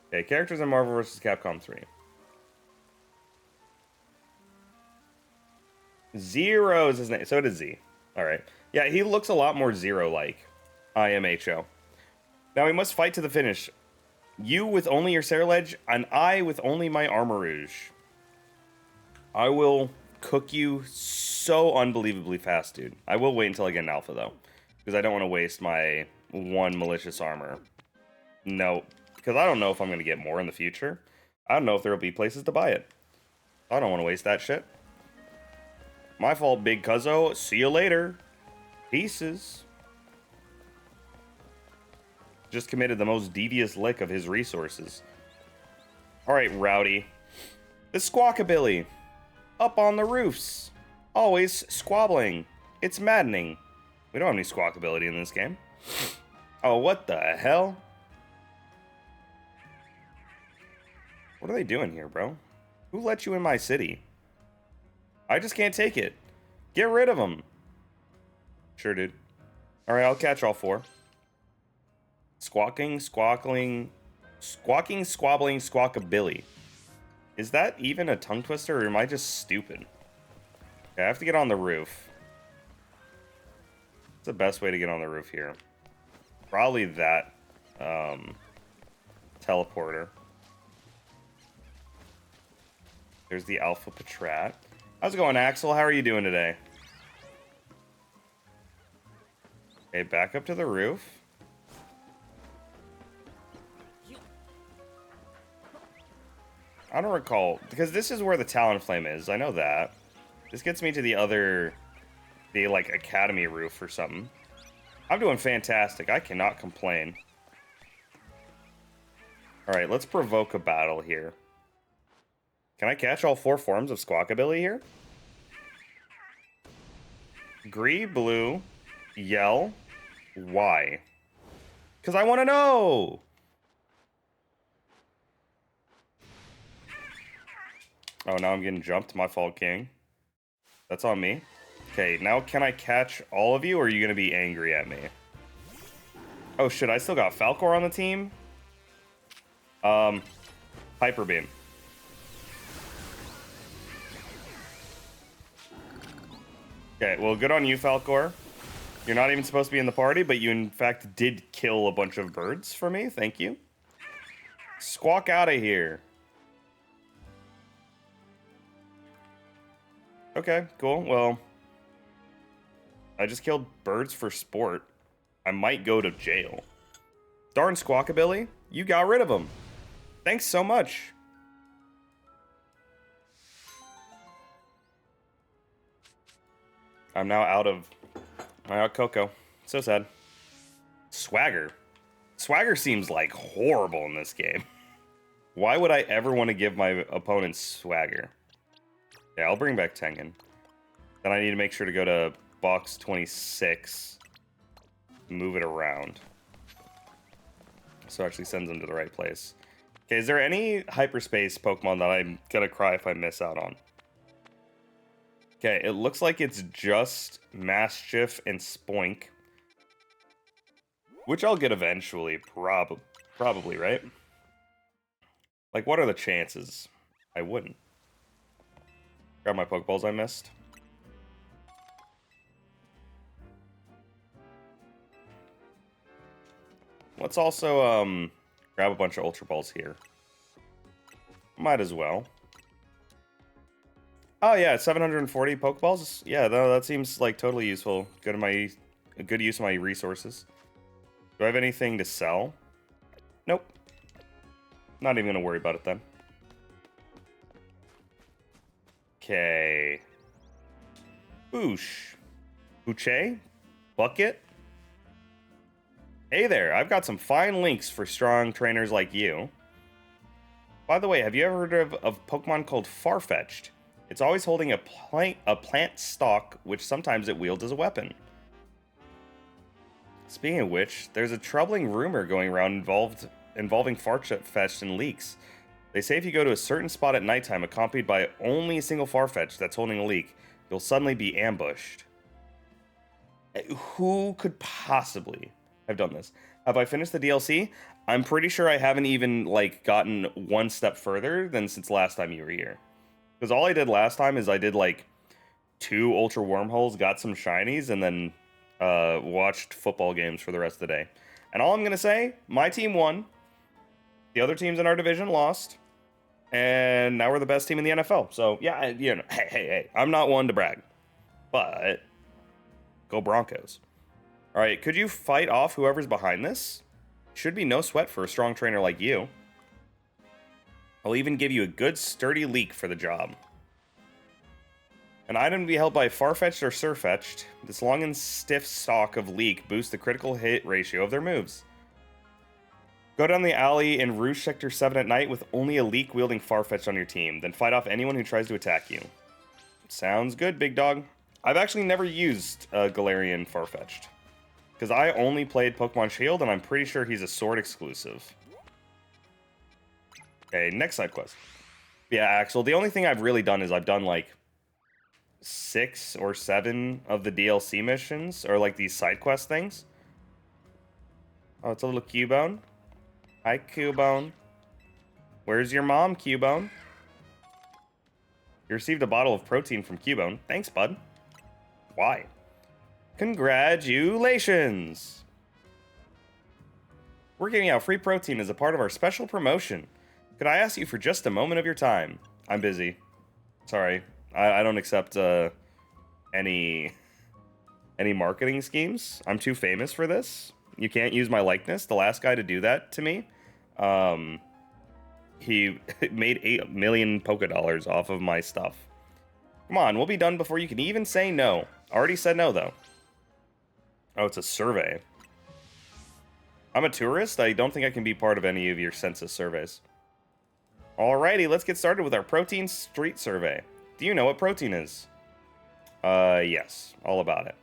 Okay, characters in Marvel vs. Capcom 3. Zero is his name. So it is Z. Alright. Yeah, he looks a lot more Zero-like. IMHO. Now we must fight to the finish. You with only your Sarah and I with only my Armor Rouge. I will cook you so unbelievably fast, dude. I will wait until I get an alpha, though. Because I don't want to waste my one malicious armor. No. Because I don't know if I'm going to get more in the future. I don't know if there will be places to buy it. I don't want to waste that shit. My fault, Big Cuzzo. See you later. Pieces. Just committed the most devious lick of his resources. Alright, Rowdy. The Squawkabilly. Up on the roofs. Always squabbling. It's maddening. We don't have any squawkability in this game. Oh, what the hell? What are they doing here, bro? Who let you in my city? I just can't take it. Get rid of them. Sure, dude. Alright, I'll catch all four. Squawking, squabbling, squawkabilly. Is that even a tongue twister, or am I just stupid? Okay, I have to get on the roof. What's the best way to get on the roof here? Probably that teleporter. There's the Alpha Patrat. How's it going, Axel? How are you doing today? Okay, back up to the roof. I don't recall, because this is where the Talonflame is. I know that. This gets me to the other, like, Academy roof or something. I'm doing fantastic. I cannot complain. Alright, let's provoke a battle here. Can I catch all four forms of Squawkabilly here? Gree, blue, yell, why? Because I want to know! Oh, now I'm getting jumped. My fault, King. That's on me. Okay, now can I catch all of you, or are you going to be angry at me? Oh, shit, I still got Falcor on the team? Hyper Beam. Okay, well, good on you, Falcor. You're not even supposed to be in the party, but you, in fact, did kill a bunch of birds for me. Thank you. Squawk out of here. Okay, cool. Well, I just killed birds for sport. I might go to jail. Darn Squawkabilly, you got rid of them. Thanks so much. I'm now out of Coco. So sad. Swagger. Swagger seems like horrible in this game. Why would I ever want to give my opponent Swagger? Yeah, I'll bring back Tengen. Then I need to make sure to go to box 26. Move it around. So it actually sends them to the right place. Okay, is there any hyperspace Pokemon that I'm gonna cry if I miss out on? Okay, it looks like it's just Maschiff and Spoink. Which I'll get eventually, probably, right? Like, what are the chances? I wouldn't. Grab my Pokeballs I missed. Let's also, grab a bunch of Ultra Balls here. Might as well. Oh yeah, 740 Pokeballs? Yeah, that seems like totally useful. A good use of my resources. Do I have anything to sell? Nope. Not even gonna worry about it then. Okay. Boosh. Boucher? Bucket? Hey there, I've got some fine links for strong trainers like you. By the way, have you ever heard of Pokemon called Farfetch'd? It's always holding a plant stalk, which sometimes it wields as a weapon. Speaking of which, there's a troubling rumor going around involving Farfetch'd and leaks. They say if you go to a certain spot at nighttime accompanied by only a single Farfetch that's holding a leek, you'll suddenly be ambushed. Who could possibly have done this? Have I finished the DLC? I'm pretty sure I haven't even, like, gotten one step further than since last time you were here. Because all I did last time is I did, like, 2 Ultra Wormholes, got some shinies, and then watched football games for the rest of the day. And all I'm going to say, my team won. The other teams in our division lost. And now we're the best team in the NFL. So, yeah, you know, hey, I'm not one to brag. But, go Broncos. All right, could you fight off whoever's behind this? Should be no sweat for a strong trainer like you. I'll even give you a good sturdy leak for the job. An item to be held by Farfetch'd or Surfetch'd. This long and stiff stalk of leak boosts the critical hit ratio of their moves. Go down the alley in Rouge Sector 7 at night with only a leak-wielding Farfetch'd on your team. Then fight off anyone who tries to attack you. Sounds good, big dog. I've actually never used Galarian Farfetch'd. Because I only played Pokemon Shield, and I'm pretty sure he's a Sword exclusive. Okay, next side quest. Yeah, Axel, the only thing I've really done is I've done, like, 6 or 7 of the DLC missions, or, like, these side quest things. Oh, it's a little Cubone. Hi, Cubone. Where's your mom, Cubone? You received a bottle of protein from Cubone. Thanks, bud. Why? Congratulations! We're giving out free protein as a part of our special promotion. Could I ask you for just a moment of your time? I'm busy. Sorry. I don't accept any marketing schemes. I'm too famous for this. You can't use my likeness. The last guy to do that to me, he made 8 million Poké off of my stuff. Come on, we'll be done before you can even say no. Already said no, though. Oh, it's a survey. I'm a tourist. I don't think I can be part of any of your census surveys. Alrighty, let's get started with our protein street survey. Do you know what protein is? Yes, all about it.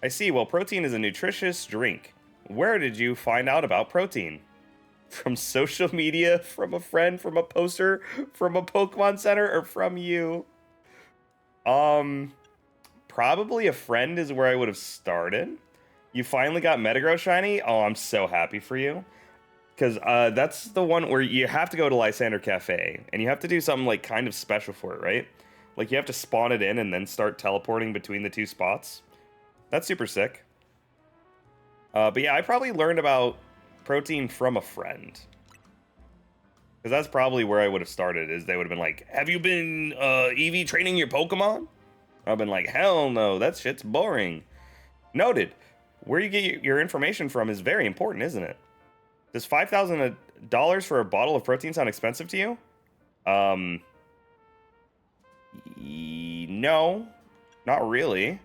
I see. Well, protein is a nutritious drink. Where did you find out about protein? From social media, from a friend, from a poster, from a Pokemon Center, or from you? Probably a friend is where I would have started. You finally got Metagross shiny? Oh, I'm so happy for you. Because that's the one where you have to go to Lysander Cafe, and you have to do something like kind of special for it, right? Like you have to spawn it in and then start teleporting between the 2 spots. That's super sick. But yeah, I probably learned about protein from a friend. Because that's probably where I would have started, is they would have been like, have you been EV training your Pokemon? I've been like, hell no, that shit's boring. Noted. Where you get your information from is very important, isn't it? Does $5,000 for a bottle of protein sound expensive to you? No, not really.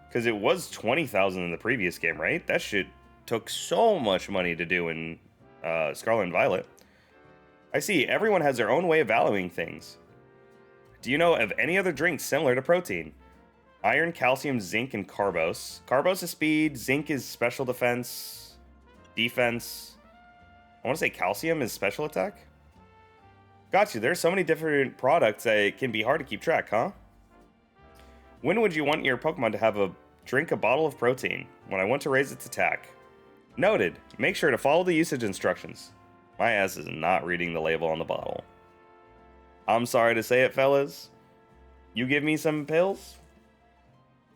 Because it was $20,000 in the previous game, right? That shit took so much money to do in Scarlet and Violet. I see, everyone has their own way of valuing things. Do you know of any other drinks similar to protein? Iron, calcium, zinc, and carbose. Carbose is speed, zinc is special defense, defense. I want to say calcium is special attack. Got you, there's so many different products that it can be hard to keep track, huh? When would you want your Pokemon to have a bottle of protein? When I want to raise its attack. Noted. Make sure to follow the usage instructions. My ass is not reading the label on the bottle. I'm sorry to say it, fellas. You give me some pills,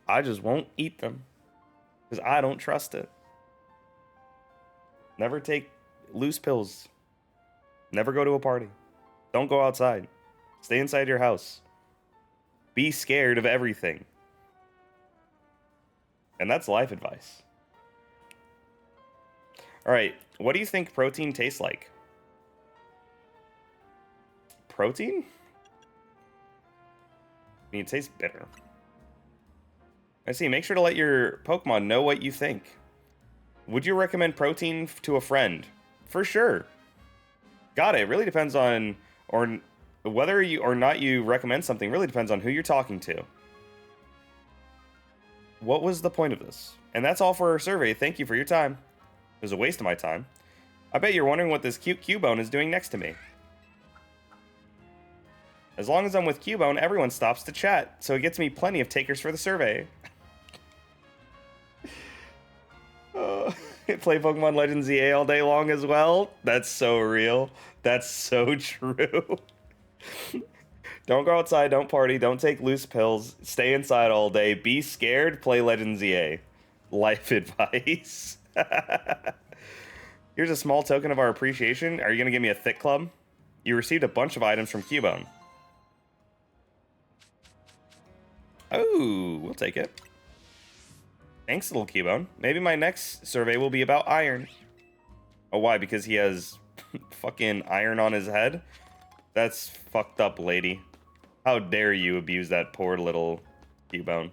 I just won't eat them. Because I don't trust it. Never take loose pills. Never go to a party. Don't go outside. Stay inside your house. Be scared of everything. And that's life advice. Alright, what do you think protein tastes like? Protein? I mean, it tastes bitter. I see, make sure to let your Pokemon know what you think. Would you recommend protein to a friend? For sure. Got it. It really depends on, or whether you or not you recommend something really depends on who you're talking to. What was the point of this? And that's all for our survey. Thank you for your time. It was a waste of my time. I bet you're wondering what this cute Cubone is doing next to me. As long as I'm with Cubone, everyone stops to chat, so it gets me plenty of takers for the survey. Play Pokemon Legends EA all day long as well? That's so real. That's so true. Don't go outside, don't party, don't take loose pills, stay inside all day, be scared, play Legends EA. Life advice. Here's a small token of our appreciation. Are you going to give me a thick club? You received a bunch of items from Cubone. Oh, we'll take it. Thanks, little Cubone. Maybe my next survey will be about iron. Oh, why? Because he has fucking iron on his head? That's fucked up, lady. How dare you abuse that poor little Cubone.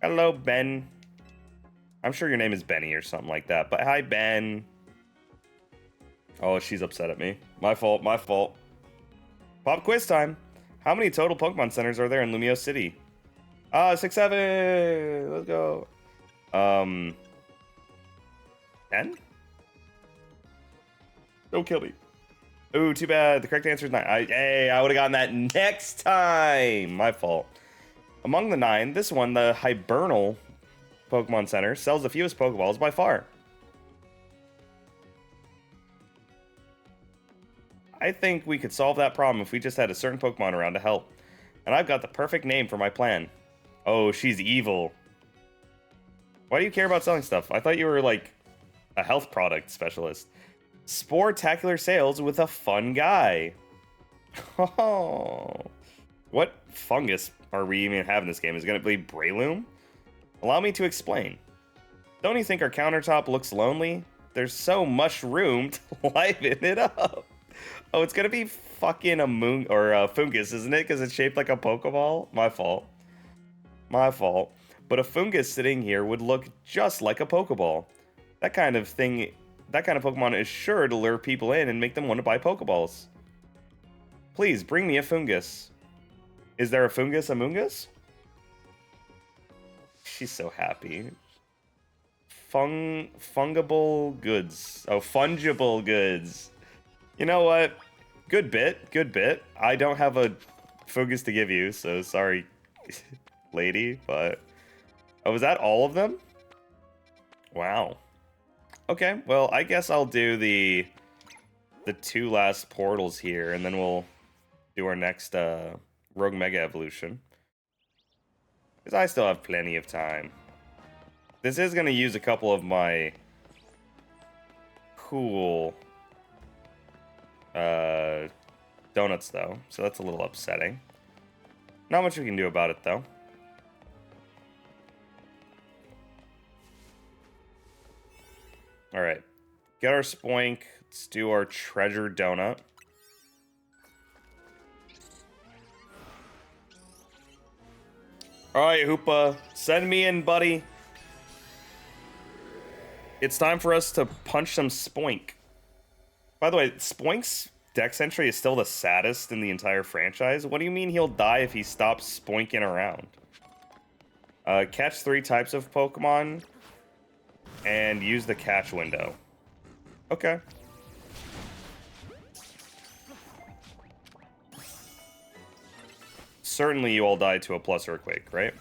Hello, Ben. I'm sure your name is Benny or something like that, but hi, Ben. Oh, she's upset at me. My fault, my fault. Pop quiz time. How many total Pokemon centers are there in Lumio City? 6, 7. Let's go. 10? Don't kill me. Ooh, too bad. The correct answer is 9. Hey, I would have gotten that next time. My fault. Among the 9, this one, the Hibernal Pokemon Center, sells the fewest Pokeballs by far. I think we could solve that problem if we just had a certain Pokemon around to help. And I've got the perfect name for my plan. Oh, she's evil. Why do you care about selling stuff? I thought you were, like, a health product specialist. Sportacular sales with a fun guy. Oh. What fungus are we even having this game? Is it going to be Breloom? Allow me to explain. Don't you think our countertop looks lonely? There's so much room to liven it up. Oh, it's going to be fucking a fungus, isn't it? Because it's shaped like a Pokeball? My fault. My fault. But a fungus sitting here would look just like a Pokeball. That kind of Pokemon is sure to lure people in and make them want to buy Pokeballs. Please, bring me a fungus. Is there a fungus among us? She's so happy. Fungible goods. Oh, fungible goods. You know what? Good bit. Good bit. I don't have a fungus to give you, so sorry, lady, but... Oh, was that all of them? Wow. Okay, well, I guess I'll do the 2 last portals here, and then we'll do our next Rogue Mega Evolution. Because I still have plenty of time. This is going to use a couple of my cool donuts, though, so that's a little upsetting. Not much we can do about it, though. Alright. Get our Spoink. Let's do our treasure donut. Alright, Hoopa. Send me in, buddy. It's time for us to punch some Spoink. By the way, Spoink's Dex entry is still the saddest in the entire franchise. What do you mean he'll die if he stops Spoinking around? Catch 3 types of Pokemon and use the catch window. Okay. Certainly you all died to a plus earthquake, right?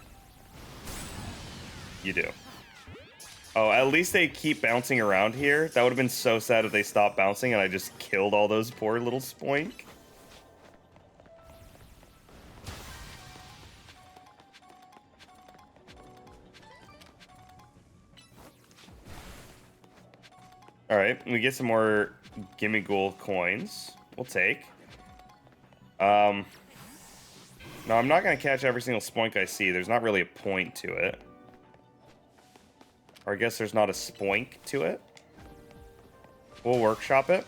You do. Oh, at least they keep bouncing around here. That would have been so sad if they stopped bouncing and I just killed all those poor little Spoink. Alright, we get some more Gimme Ghoul coins. We'll take. No, I'm not going to catch every single Spoink I see. There's not really a point to it. Or I guess there's not a Spoink to it. We'll workshop it.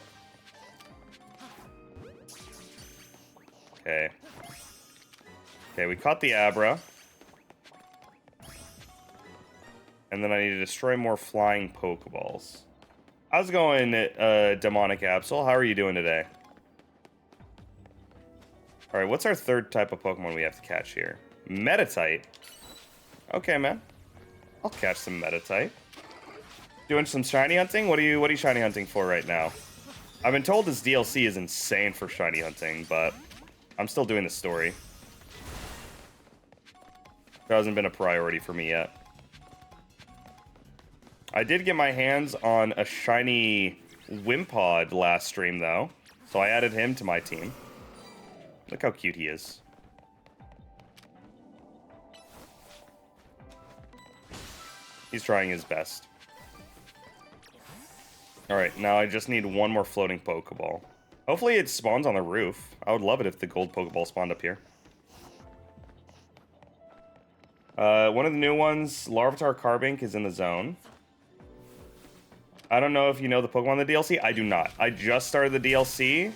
Okay. Okay, we caught the Abra. And then I need to destroy more flying Pokeballs. How's it going, Demonic Absol? How are you doing today? Alright, what's our 3rd type of Pokemon we have to catch here? Metatite. Okay, man. I'll catch some Metatite. Doing some shiny hunting? What are you shiny hunting for right now? I've been told this DLC is insane for shiny hunting, but I'm still doing the story. It hasn't been a priority for me yet. I did get my hands on a shiny Wimpod last stream, though. So I added him to my team. Look how cute he is. He's trying his best. Alright, now I just need one more floating Pokeball. Hopefully it spawns on the roof. I would love it if the gold Pokeball spawned up here. One of the new ones, Larvitar Carbink, is in the zone. I don't know if you know the Pokemon in the DLC. I do not. I just started the DLC.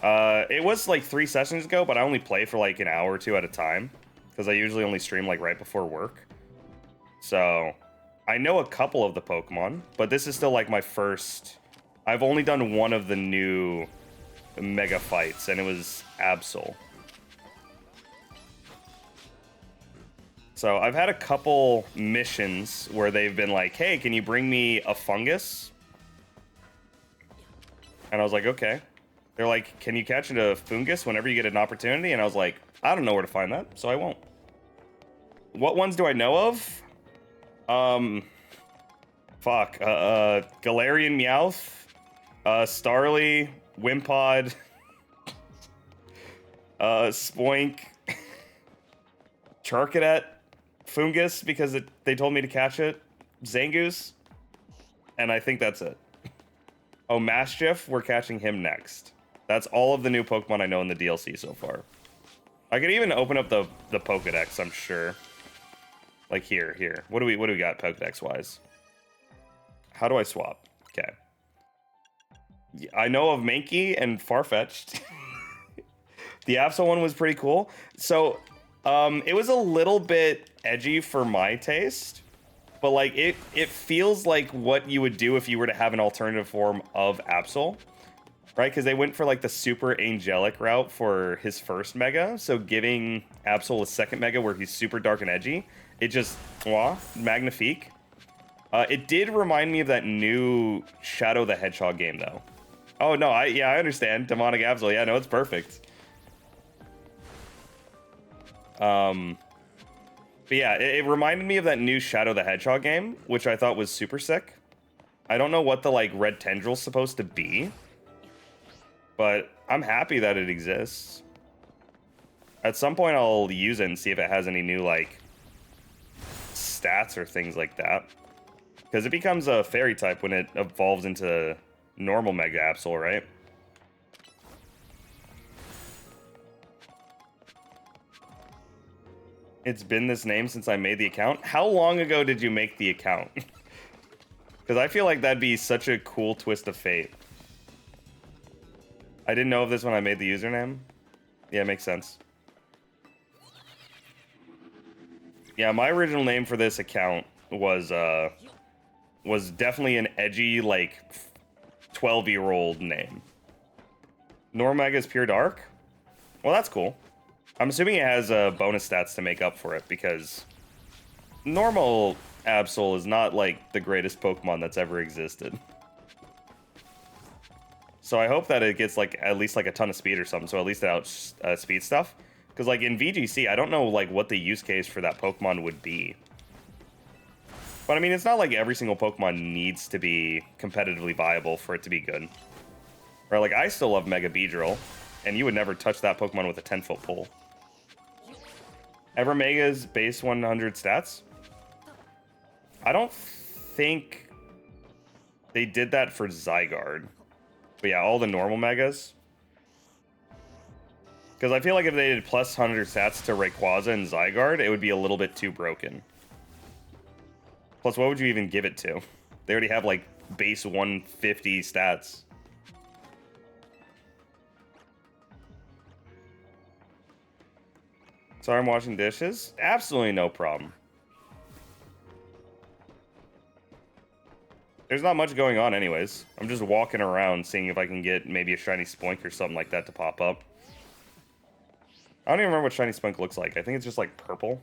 It was like 3 sessions ago, but I only play for like an hour or 2 at a time. Because I usually only stream like right before work. So, I know a couple of the Pokemon, but this is still like my first... I've only done one of the new Mega fights, and it was Absol. So I've had a couple missions where they've been like, hey, can you bring me a fungus? And I was like, okay. They're like, can you catch a fungus whenever you get an opportunity? And I was like, I don't know where to find that, so I won't. What ones do I know of? Galarian Meowth, Starly, Wimpod, Spoink, Charcadet, Fungus, because they told me to catch it, Zangoose, and I think that's it. Oh, Maschiff, we're catching him next. That's all of the new Pokemon I know in the DLC so far. I could even open up the Pokedex, I'm sure. Like here. What do we got Pokedex-wise? How do I swap? Okay. I know of Mankey and Farfetch'd. The Absol one was pretty cool. So, it was a little bit edgy for my taste, but like it feels like what you would do if you were to have an alternative form of Absol, right? Because they went for like the super angelic route for his first Mega, so giving Absol a second Mega where he's super dark and edgy, it just, magnifique. It did remind me of that new Shadow the Hedgehog game, though. Oh no, I understand. Demonic Absol, yeah, no, it's perfect. But yeah, it reminded me of that new Shadow the Hedgehog game, which I thought was super sick. I don't know what the like red tendril's supposed to be, but I'm happy that it exists. At some point I'll use it and see if it has any new like stats or things like that. Because it becomes a fairy type when it evolves into normal Mega Absol, right? It's been this name since I made the account. How long ago did you make the account? Because I feel like that'd be such a cool twist of fate. I didn't know of this when I made the username. Yeah, it makes sense. Yeah, my original name for this account was definitely an edgy, like, 12-year-old name. Normag is Pure Dark? Well, that's cool. I'm assuming it has bonus stats to make up for it, because normal Absol is not, like, the greatest Pokemon that's ever existed. So I hope that it gets, like, at least, like, a ton of speed or something, so at least it outspeed stuff. Because, like, in VGC, I don't know, like, what the use case for that Pokemon would be. But, I mean, it's not like every single Pokemon needs to be competitively viable for it to be good. Or, like, I still love Mega Beedrill, and you would never touch that Pokemon with a 10-foot pole. Ever Mega's base 100 stats? I don't think they did that for Zygarde. But yeah, all the normal Megas. Because I feel like if they did plus 100 stats to Rayquaza and Zygarde, it would be a little bit too broken. Plus, what would you even give it to? They already have, like, base 150 stats. Sorry, I'm washing dishes. Absolutely no problem. There's not much going on anyways. I'm just walking around seeing if I can get maybe a shiny Spoink or something like that to pop up. I don't even remember what shiny Spoink looks like. I think it's just like purple.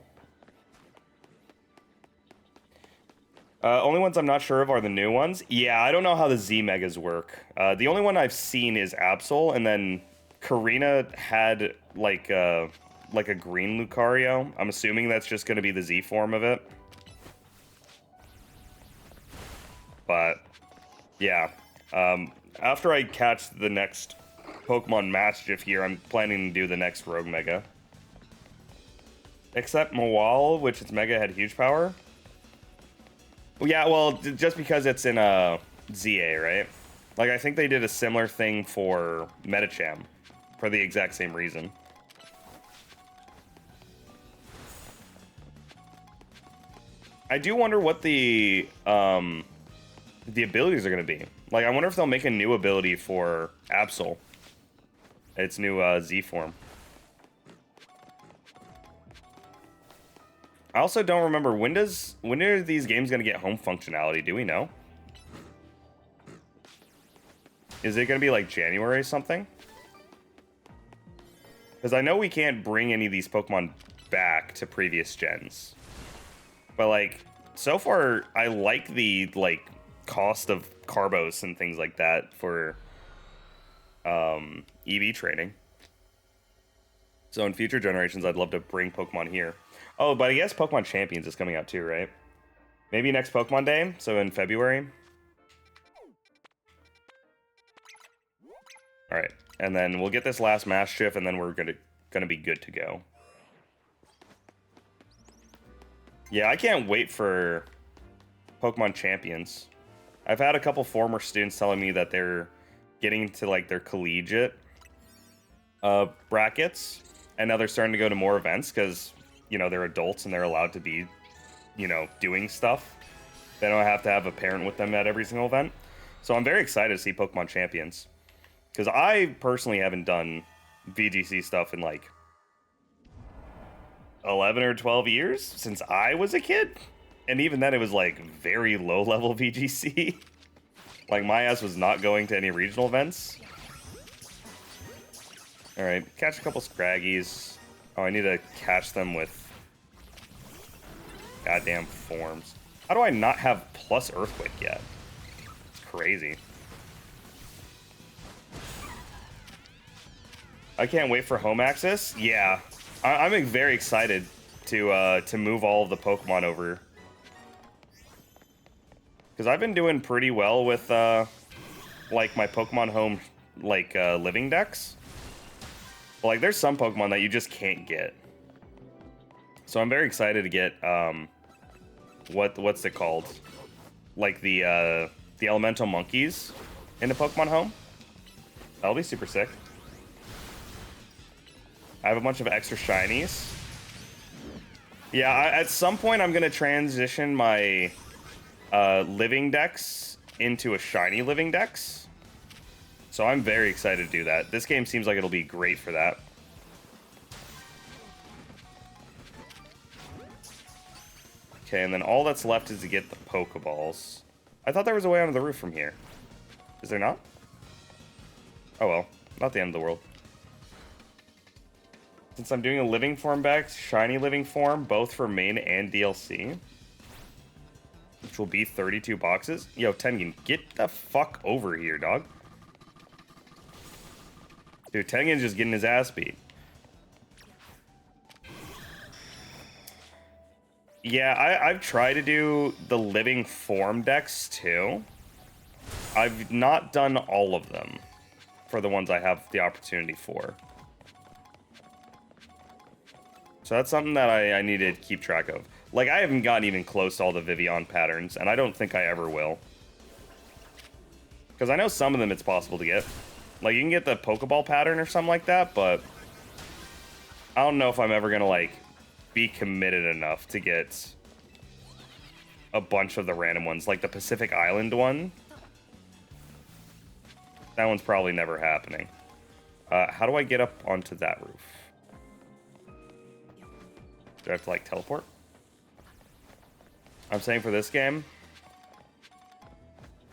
Only ones I'm not sure of are the new ones. Yeah, I don't know how the Z Megas work. The only one I've seen is Absol, and then Karina had like a green Lucario. I'm assuming that's just going to be the Z form of it. But yeah, after I catch the next Pokemon Mastiff here, I'm planning to do the next Rogue Mega. Except Mawal, which its Mega had huge power. Yeah, well, just because it's in a ZA, right? Like, I think they did a similar thing for Medicham for the exact same reason. I do wonder what the abilities are going to be. Like, I wonder if they'll make a new ability for Absol. Its new Z form. I also don't remember, when are these games going to get home functionality? Do we know? Is it going to be like January or something? Because I know we can't bring any of these Pokemon back to previous gens. But like, so far, I like the like cost of Carbos and things like that for EV training. So in future generations, I'd love to bring Pokemon here. Oh, but I guess Pokemon Champions is coming out too, right? Maybe next Pokemon Day, so in February. All right, and then we'll get this last Mastiff, and then we're gonna be good to go. Yeah, I can't wait for Pokemon Champions. I've had a couple former students telling me that they're getting to like their collegiate brackets, and now they're starting to go to more events because, you know, they're adults and they're allowed to be, you know, doing stuff. They don't have to have a parent with them at every single event. So I'm very excited to see Pokemon Champions. Because I personally haven't done VGC stuff in like 11 or 12 years since I was a kid. And even then it was like very low level VGC. Like my ass was not going to any regional events. Alright, catch a couple Scraggies. Oh, I need to catch them with goddamn forms. How do I not have plus Earthquake yet? It's crazy. I can't wait for home access. Yeah, I'm very excited to move all of the Pokemon over, because I've been doing pretty well with like my Pokemon Home like living decks. But like there's some Pokemon that you just can't get. So I'm very excited to get what's it called? Like the elemental monkeys into Pokemon Home. That'll be super sick. I have a bunch of extra shinies. Yeah, at some point I'm gonna transition my living dex into a shiny living dex. So I'm very excited to do that. This game seems like it'll be great for that. Okay, and then all that's left is to get the Pokeballs. I thought there was a way onto the roof from here. Is there not? Oh well, not the end of the world. Since I'm doing a living form back, shiny living form, both for main and DLC, which will be 32 boxes. Yo, Tengen, get the fuck over here, dog. Dude, Tengen's just getting his ass beat. Yeah, I've tried to do the living form decks too. I've not done all of them for the ones I have the opportunity for. So that's something that I need to keep track of. Like, I haven't gotten even close to all the Vivian patterns, and I don't think I ever will. Because I know some of them it's possible to get. Like, you can get the Pokeball pattern or something like that, but I don't know if I'm ever going to, like, be committed enough to get a bunch of the random ones. Like the Pacific Island one. That one's probably never happening. How do I get up onto that roof? Do I have to, like, teleport? I'm saying for this game.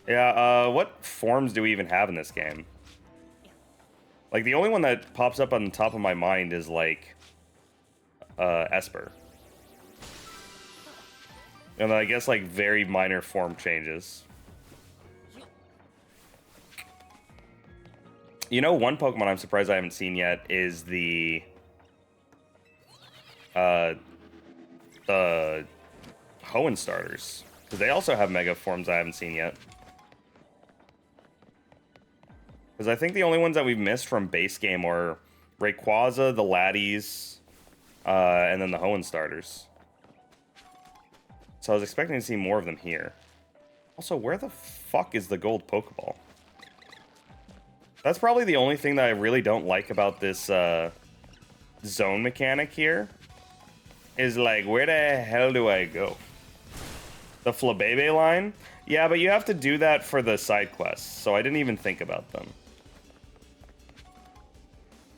Yeah, what forms do we even have in this game? Like, the only one that pops up on the top of my mind is, like, Esper. And then I guess like very minor form changes. You know, one Pokemon I'm surprised I haven't seen yet is the Hoenn starters. Because they also have Mega forms I haven't seen yet. Because I think the only ones that we've missed from base game are Rayquaza, the Laddies, and then the Hoenn starters. So I was expecting to see more of them here. Also, where the fuck is the gold Pokeball? That's probably the only thing that I really don't like about this zone mechanic here. Is like, where the hell do I go? The Flabébé line? Yeah, but you have to do that for the side quests, so I didn't even think about them.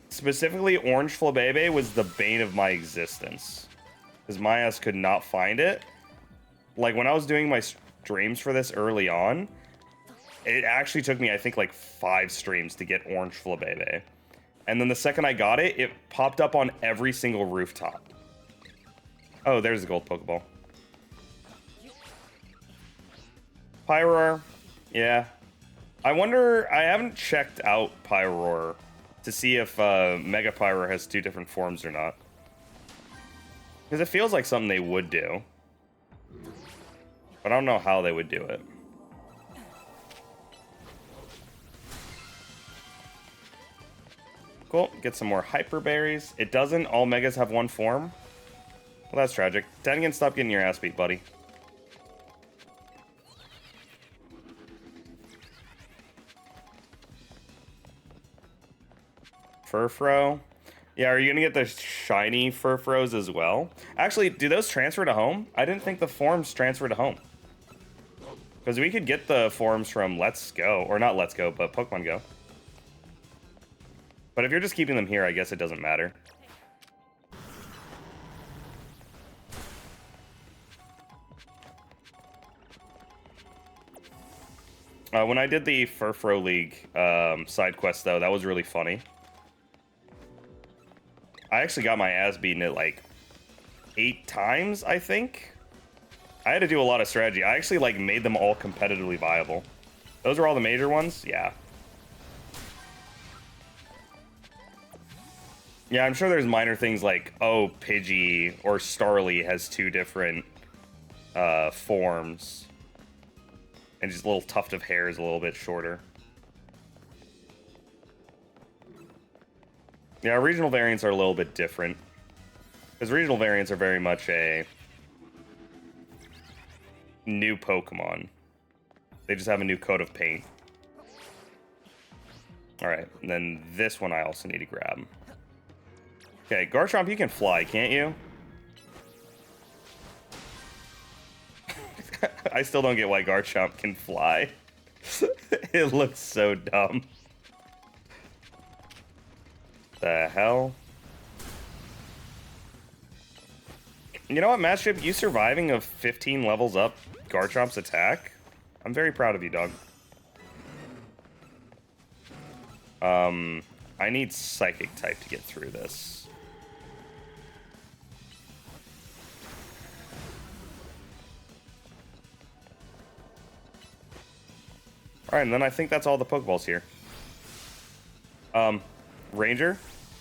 Specifically, Orange Flabébé was the bane of my existence. Because my ass could not find it. Like, when I was doing my streams for this early on, it actually took me, I think, like 5 streams to get Orange Flabébé. And then the second I got it, it popped up on every single rooftop. Oh, there's the gold Pokeball. Pyroar. Yeah. I wonder, I haven't checked out Pyroar to see if Mega Pyroar has 2 different forms or not. Because it feels like something they would do. But I don't know how they would do it. Cool. Get some more Hyper Berries. It doesn't. All Megas have 1 form. Well, that's tragic. Tengen, stop getting your ass beat, buddy. Furfrou. Yeah, are you going to get the shiny Furfrous as well? Actually, do those transfer to home? I didn't think the forms transfer to home. Because we could get the forms from Let's Go. Or not Let's Go, but Pokemon Go. But if you're just keeping them here, I guess it doesn't matter. When I did the Furfrou League side quest, though, that was really funny. I actually got my ass beaten at like 8 times, I think. I had to do a lot of strategy. I actually like made them all competitively viable. Those are all the major ones? Yeah. Yeah, I'm sure there's minor things like, oh, Pidgey or Starly has 2 different forms. And just a little tuft of hair is a little bit shorter. Yeah, regional variants are a little bit different. Because regional variants are very much a new Pokemon. They just have a new coat of paint. Alright, and then this one I also need to grab. Okay, Garchomp, you can fly, can't you? I still don't get why Garchomp can fly. It looks so dumb. The hell? You know what, Matchship? You surviving of 15 levels up Garchomp's attack? I'm very proud of you, dog. I need Psychic type to get through this. Alright, and then I think that's all the Pokeballs here. Ranger?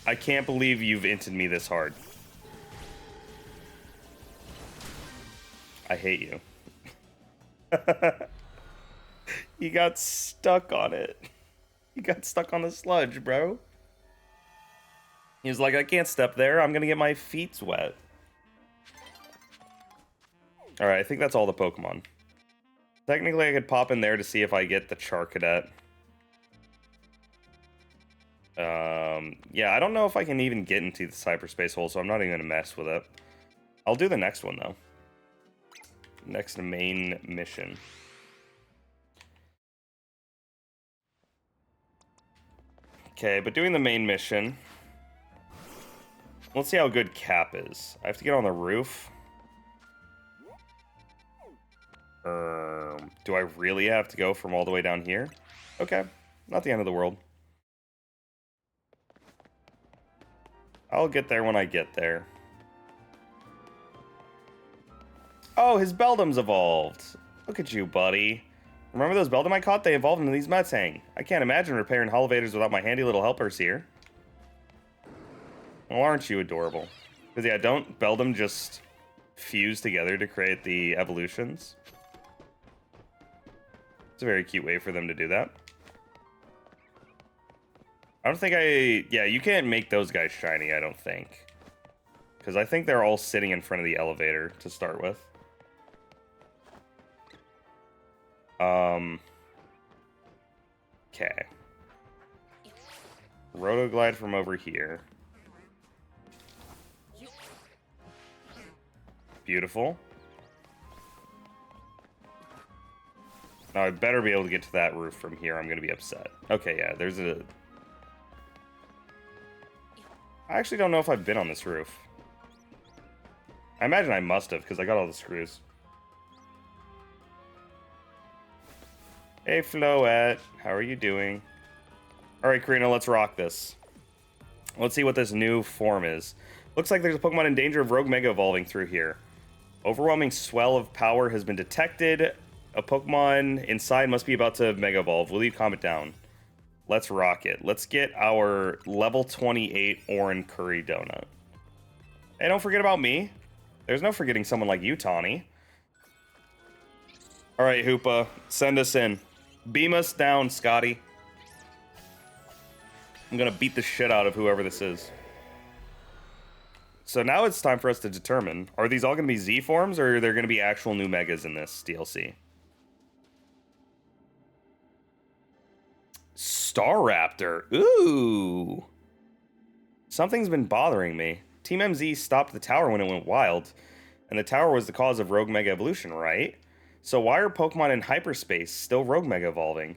I can't believe you've inted me this hard. I hate you. You got stuck on it. You got stuck on the sludge, bro. He was like, I can't step there. I'm gonna get my feet wet. Alright, I think that's all the Pokemon. Technically, I could pop in there to see if I get the Charcadet. Yeah, I don't know if I can even get into the hyperspace hole, so I'm not even gonna mess with it. I'll do the next one, though. Next main mission. Okay, but doing the main mission... Let's see how good Cap is. I have to get on the roof. Do I really have to go from all the way down here? Okay, not the end of the world. I'll get there when I get there. Oh, his Beldum's evolved. Look at you, buddy. Remember those Beldum I caught? They evolved into these Metang. I can't imagine repairing elevators without my handy little helpers here. Well, aren't you adorable? Because, yeah, don't Beldum just fuse together to create the evolutions? It's a very cute way for them to do that. I don't think yeah, you can't make those guys shiny, I don't think. Because I think they're all sitting in front of the elevator to start with. Okay. Rotoglide from over here. Beautiful. Now I better be able to get to that roof from here. I'm going to be upset. Okay, yeah, there's a... I actually don't know if I've been on this roof. I imagine I must have, because I got all the screws. Hey, Floette. How are you doing? Alright, Karina, let's rock this. Let's see what this new form is. Looks like there's a Pokemon in danger of Rogue Mega evolving through here. Overwhelming swell of power has been detected. A Pokemon inside must be about to Mega Evolve. Will you calm it down? Let's rock it. Let's get our level 28 Oran Curry Donut. Hey, don't forget about me. There's no forgetting someone like you, Tawny. Alright, Hoopa. Send us in. Beam us down, Scotty. I'm gonna beat the shit out of whoever this is. So now it's time for us to determine, are these all gonna be Z forms, or are there gonna be actual new Megas in this DLC? Staraptor. Ooh. Something's been bothering me. Team MZ stopped the tower when it went wild, and the tower was the cause of Rogue Mega Evolution, right? So why are Pokemon in hyperspace still Rogue Mega evolving?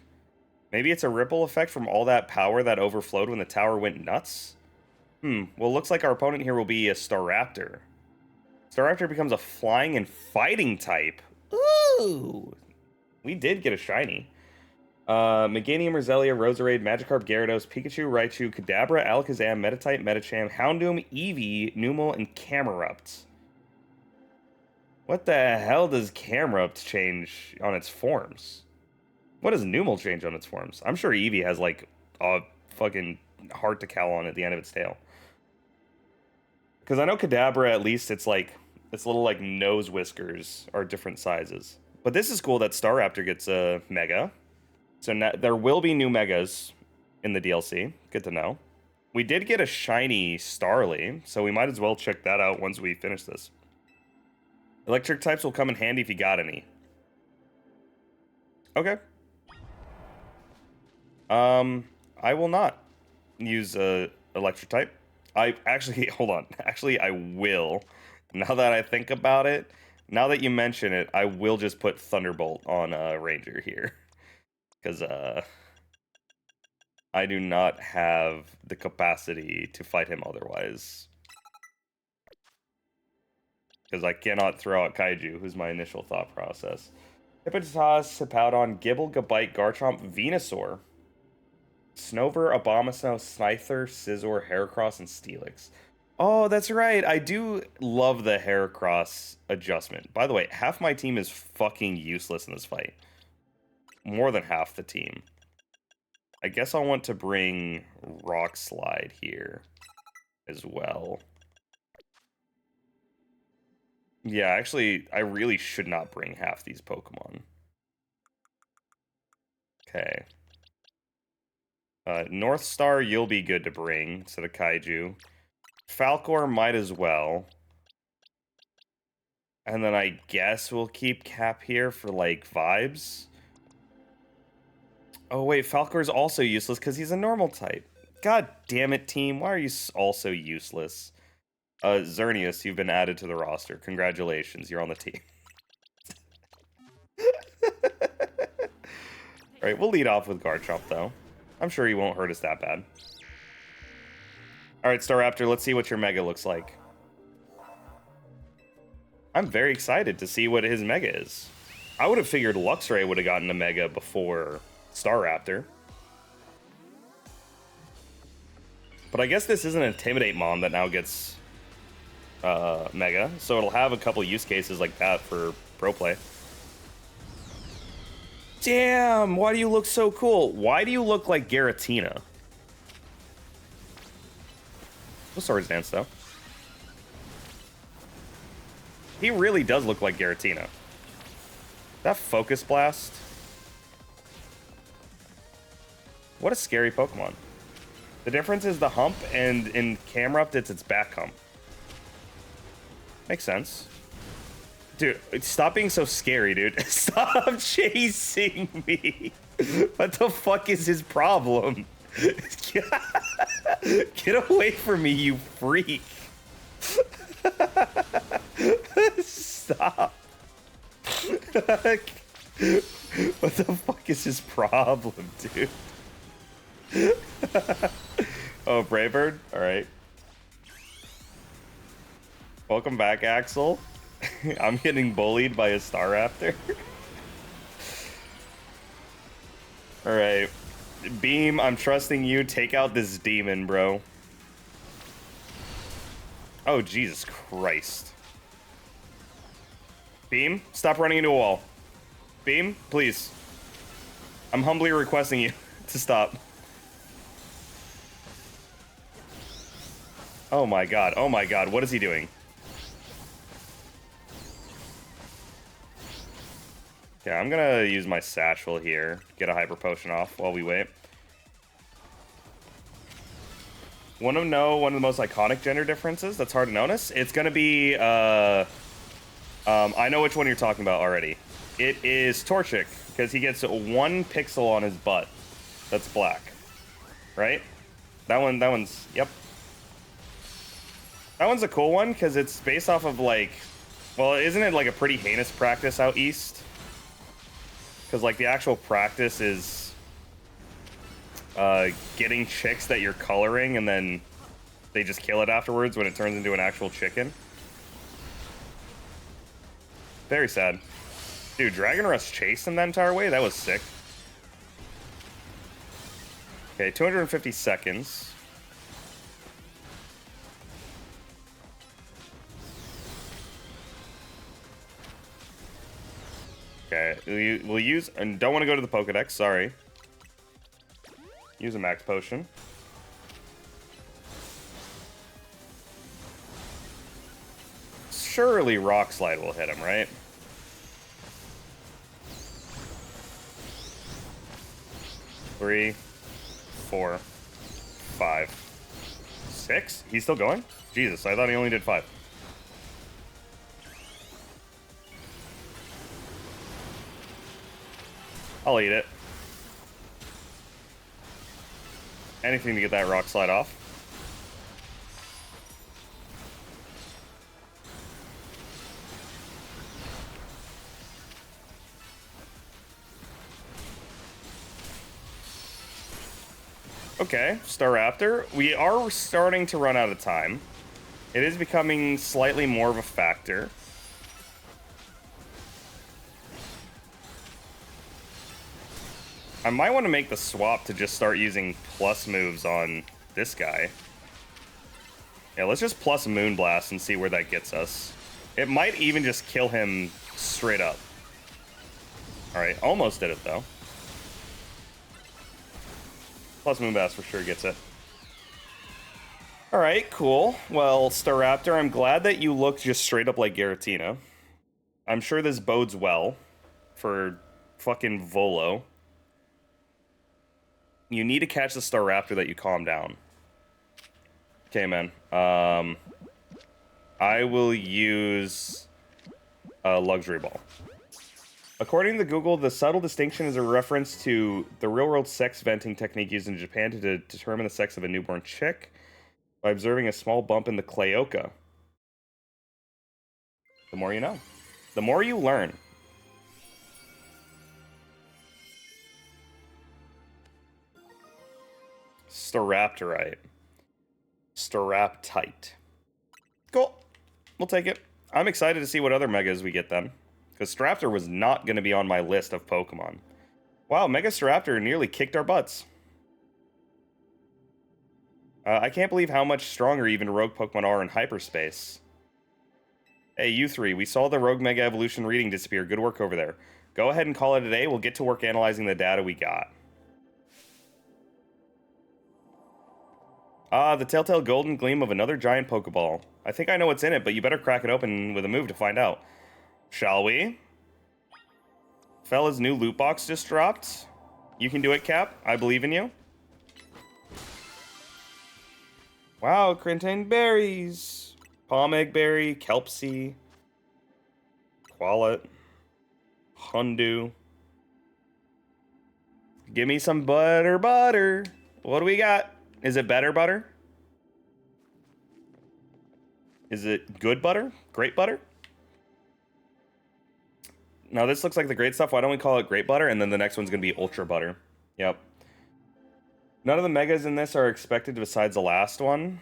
Maybe it's a ripple effect from all that power that overflowed when the tower went nuts? Well, looks like our opponent here will be a Staraptor. Staraptor becomes a flying and fighting type. Ooh! We did get a shiny. Meganium, Roselia, Roserade, Magikarp, Gyarados, Pikachu, Raichu, Kadabra, Alakazam, Metatype, Medicham, Houndoom, Eevee, Numel, and Camerupt. What the hell does Camerupt change on its forms? What does Numel change on its forms? I'm sure Eevee has, like, a fucking heart decal on at the end of its tail. Because I know Kadabra, at least, it's like, its little, like, nose whiskers are different sizes. But this is cool that Staraptor gets a Mega. So now, there will be new Megas in the DLC. Good to know. We did get a shiny Starly, so we might as well check that out once we finish this. Electric types will come in handy if you got any. Okay. I will not use electric type. I actually, hold on. Actually, I will. Now that I think about it, now that you mention it, I will just put Thunderbolt on Ranger here. Because I do not have the capacity to fight him otherwise. Because I cannot throw out Kaiju, who's my initial thought process. Hippopotas, Hippowdon, Gibble, Gabite, Garchomp, Venusaur. Snover, Abomasnow, Scyther, Scizor, Heracross, and Steelix. Oh, that's right. I do love the Heracross adjustment. By the way, half my team is fucking useless in this fight. More than half the team. I guess I'll want to bring Rock Slide here as well. Yeah, actually, I really should not bring half these Pokemon. Okay. North Star, you'll be good to bring instead of Kaiju. Falcor might as well. And then I guess we'll keep Cap here for, like, vibes. Oh, wait, Falcor's also useless because he's a normal type. God damn it, team. Why are you also useless? Xerneas, you've been added to the roster. Congratulations, you're on the team. Alright, we'll lead off with Garchomp, though. I'm sure he won't hurt us that bad. Alright, Staraptor, let's see what your Mega looks like. I'm very excited to see what his Mega is. I would have figured Luxray would have gotten a Mega before Staraptor. But I guess this isn't an Intimidate Mom that now gets Mega, so it'll have a couple use cases like that for pro play. Damn, why do you look so cool? Why do you look like Giratina? The Swords Dance, though. He really does look like Giratina. That Focus Blast. What a scary Pokemon. The difference is the hump, and in camera updates, it's back hump. Makes sense. Dude, stop being so scary, dude. Stop chasing me. What the fuck is his problem? Get away from me, you freak. Stop. What the fuck is his problem, dude? Oh, Braybird? Alright. Welcome back, Axel. I'm getting bullied by a Staraptor. Alright. Beam, I'm trusting you. Take out this demon, bro. Oh, Jesus Christ. Beam, stop running into a wall. Beam, please. I'm humbly requesting you to stop. Oh my god, what is he doing? Okay, I'm gonna use my satchel here, get a hyper potion off while we wait. Want to know one of the most iconic gender differences that's hard to notice? It's gonna be, I know which one you're talking about already. It is Torchic, because he gets 1 pixel on his butt that's black. Right? That one's, yep. That one's a cool one, because it's based off of, like, well, isn't it, like, a pretty heinous practice out east? Because, like, the actual practice is getting chicks that you're coloring, and then they just kill it afterwards when it turns into an actual chicken. Very sad. Dude, Dragon Rush chased him that entire way? That was sick. Okay, 250 seconds. Okay, we'll use, and don't want to go to the Pokedex, sorry. Use a max potion. Surely Rock Slide will hit him, right? Three, 4, 5, 6? He's still going? Jesus, I thought he only did 5. I'll eat it. Anything to get that Rock Slide off. Okay, Staraptor. We are starting to run out of time. It is becoming slightly more of a factor. I might want to make the swap to just start using plus moves on this guy. Yeah, let's just plus Moonblast and see where that gets us. It might even just kill him straight up. Alright, almost did it though. Plus Moonblast for sure gets it. Alright, cool. Well, Staraptor, I'm glad that you look just straight up like Giratina. I'm sure this bodes well for fucking Volo. You need to catch the Staraptor that you calm down. Okay, man. I will use a Luxury Ball. According to Google, the subtle distinction is a reference to the real-world sex venting technique used in Japan to determine the sex of a newborn chick by observing a small bump in the cloaca. The more you know. The more you learn. Staraptorite. Staraptite. Cool. We'll take it. I'm excited to see what other megas we get then. Because Staraptor was not going to be on my list of Pokemon. Wow, Mega Staraptor nearly kicked our butts. I can't believe how much stronger even rogue Pokemon are in hyperspace. Hey, you three, we saw the Rogue Mega Evolution reading disappear. Good work over there. Go ahead and call it a day. We'll get to work analyzing the data we got. Ah, the telltale golden gleam of another giant Pokeball. I think I know what's in it, but you better crack it open with a move to find out. Shall we? Fella's new loot box just dropped. You can do it, Cap. I believe in you. Wow, contained berries. Palm egg berry, Kelpsy, Quallet, Hundu. Give me some butter. What do we got? Is it better butter? Is it good butter? Great butter? No, this looks like the great stuff. Why don't we call it great butter? And then the next one's going to be ultra butter. Yep. None of the megas in this are expected besides the last one.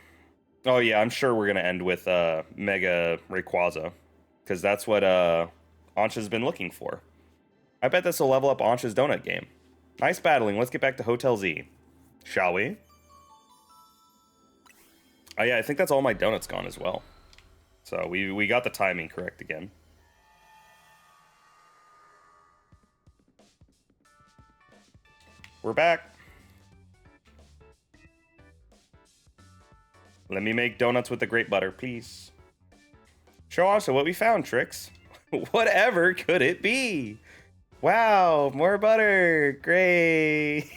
Oh, yeah, I'm sure we're going to end with Mega Rayquaza. Because that's what Ansha's been looking for. I bet this will level up Ansha's donut game. Nice battling. Let's get back to Hotel Z. Shall we? Oh, yeah, I think that's all my donuts gone as well. So we got the timing correct again. We're back. Let me make donuts with the great butter, please. Show also what we found, Trix. Whatever could it be? Wow, more butter. Great.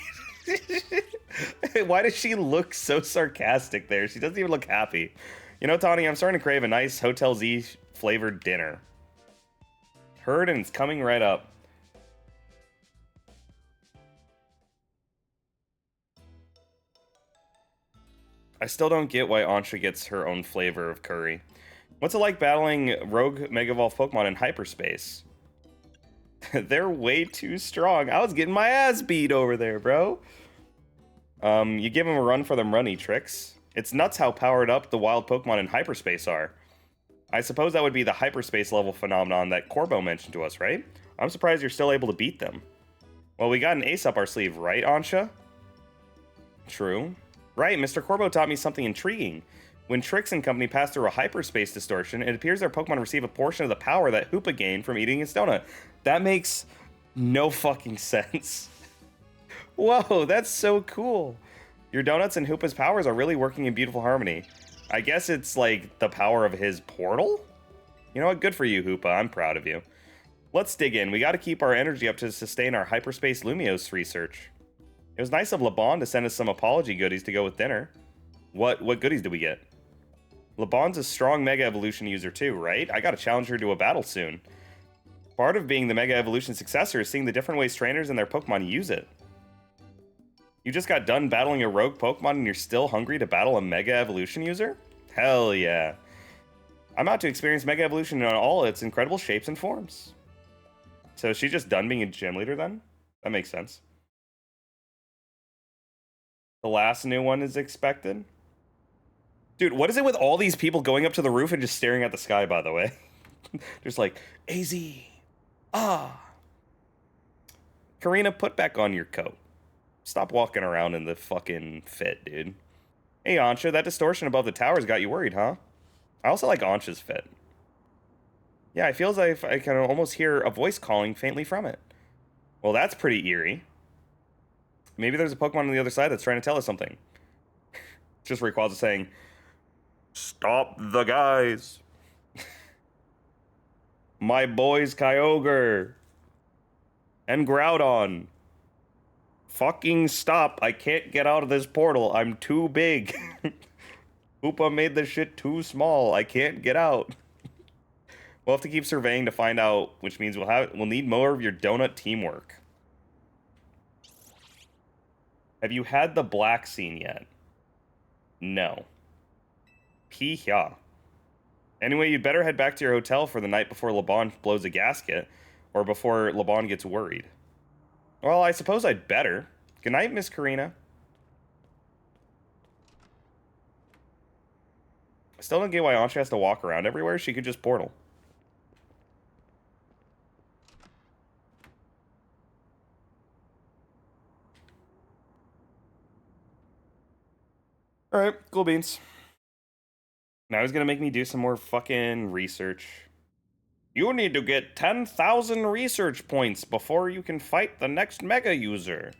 Why does she look so sarcastic there? She doesn't even look happy. You know, Tawny, I'm starting to crave a nice Hotel Z flavored dinner. Heard and it's coming right up. I still don't get why Ansha gets her own flavor of curry. What's it like battling rogue Mega Evolved Pokemon in hyperspace? They're way too strong. I was getting my ass beat over there, bro. You give them a run for them runny tricks. It's nuts how powered up the wild Pokemon in hyperspace are. I suppose that would be the hyperspace level phenomenon that Corbo mentioned to us, right? I'm surprised you're still able to beat them. Well, we got an ace up our sleeve, right, Ansha? True. Right, Mr. Corbo taught me something intriguing. When Trix and company pass through a hyperspace distortion, it appears their Pokemon receive a portion of the power that Hoopa gained from eating his donut. That makes no fucking sense. Whoa, that's so cool. Your donuts and Hoopa's powers are really working in beautiful harmony. I guess it's like the power of his portal? You know what? Good for you, Hoopa. I'm proud of you. Let's dig in. We got to keep our energy up to sustain our hyperspace Lumiose research. It was nice of LeBon to send us some apology goodies to go with dinner. What goodies did we get? LeBon's a strong Mega Evolution user too, right? I gotta challenge her to a battle soon. Part of being the Mega Evolution successor is seeing the different ways trainers and their Pokemon use it. You just got done battling a rogue Pokemon and you're still hungry to battle a Mega Evolution user? Hell yeah. I'm out to experience Mega Evolution in all its incredible shapes and forms. So is she just done being a gym leader then? That makes sense. The last new one is expected. Dude, what is it with all these people going up to the roof and just staring at the sky, by the way? Just like, AZ. Ah. Karina, put back on your coat. Stop walking around in the fucking fit, dude. Hey, Ansha, that distortion above the towers got you worried, huh? I also like Ansha's fit. Yeah, it feels like I can almost hear a voice calling faintly from it. Well, that's pretty eerie. Maybe there's a Pokemon on the other side that's trying to tell us something. Just Rayquaza saying, "Stop the guys." My boys Kyogre and Groudon. Fucking stop. I can't get out of this portal. I'm too big. Hoopa made the shit too small. I can't get out. We'll have to keep surveying to find out, which means we'll need more of your donut teamwork. Have you had the black scene yet? No. Pee-hya. Anyway, you'd better head back to your hotel for the night before LeBon blows a gasket, or before LeBon gets worried. Well, I suppose I'd better. Good night, Miss Karina. I still don't get why Ansha has to walk around everywhere. She could just portal. Alright, cool beans. Now he's gonna make me do some more fucking research. You need to get 10,000 research points before you can fight the next mega user.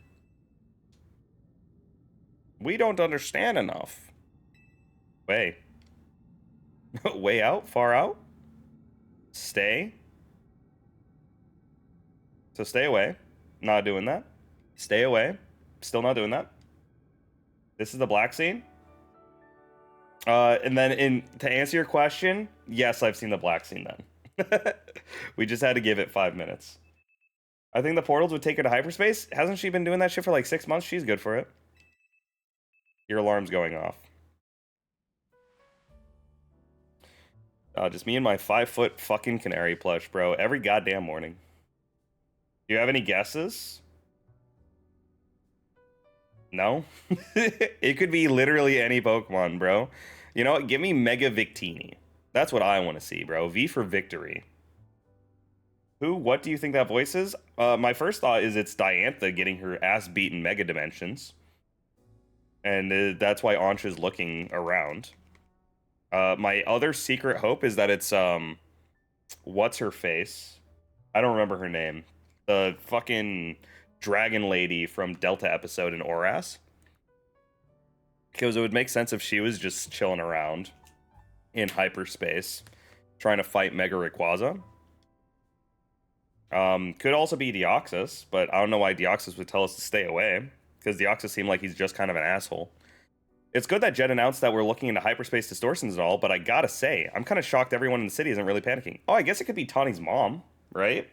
We don't understand enough. Way. Way out? Far out? Stay. So stay away. Not doing that. Stay away. Still not doing that. This is the black scene. And then to answer your question, yes, I've seen the black scene then. We just had to give it 5 minutes. I think the portals would take her to hyperspace. Hasn't she been doing that shit for like 6 months? She's good for it. Your alarm's going off. Just me and my 5-foot fucking canary plush, bro. Every goddamn morning. Do you have any guesses? No? It could be literally any Pokemon, bro. You know what? Give me Mega Victini. That's what I want to see, bro. V for victory. Who? What do you think that voice is? My first thought is it's Diantha getting her ass beaten Mega Dimensions. And that's why Ansha's looking around. My other secret hope is that it's, what's her face? I don't remember her name. The fucking dragon lady from Delta episode in Oras. Because it would make sense if she was just chilling around in hyperspace, trying to fight Mega Rayquaza. Could also be Deoxys, but I don't know why Deoxys would tell us to stay away, because Deoxys seemed like he's just kind of an asshole. It's good that Jet announced that we're looking into hyperspace distortions and all, but I gotta say, I'm kind of shocked everyone in the city isn't really panicking. Oh, I guess it could be Tawny's mom, right?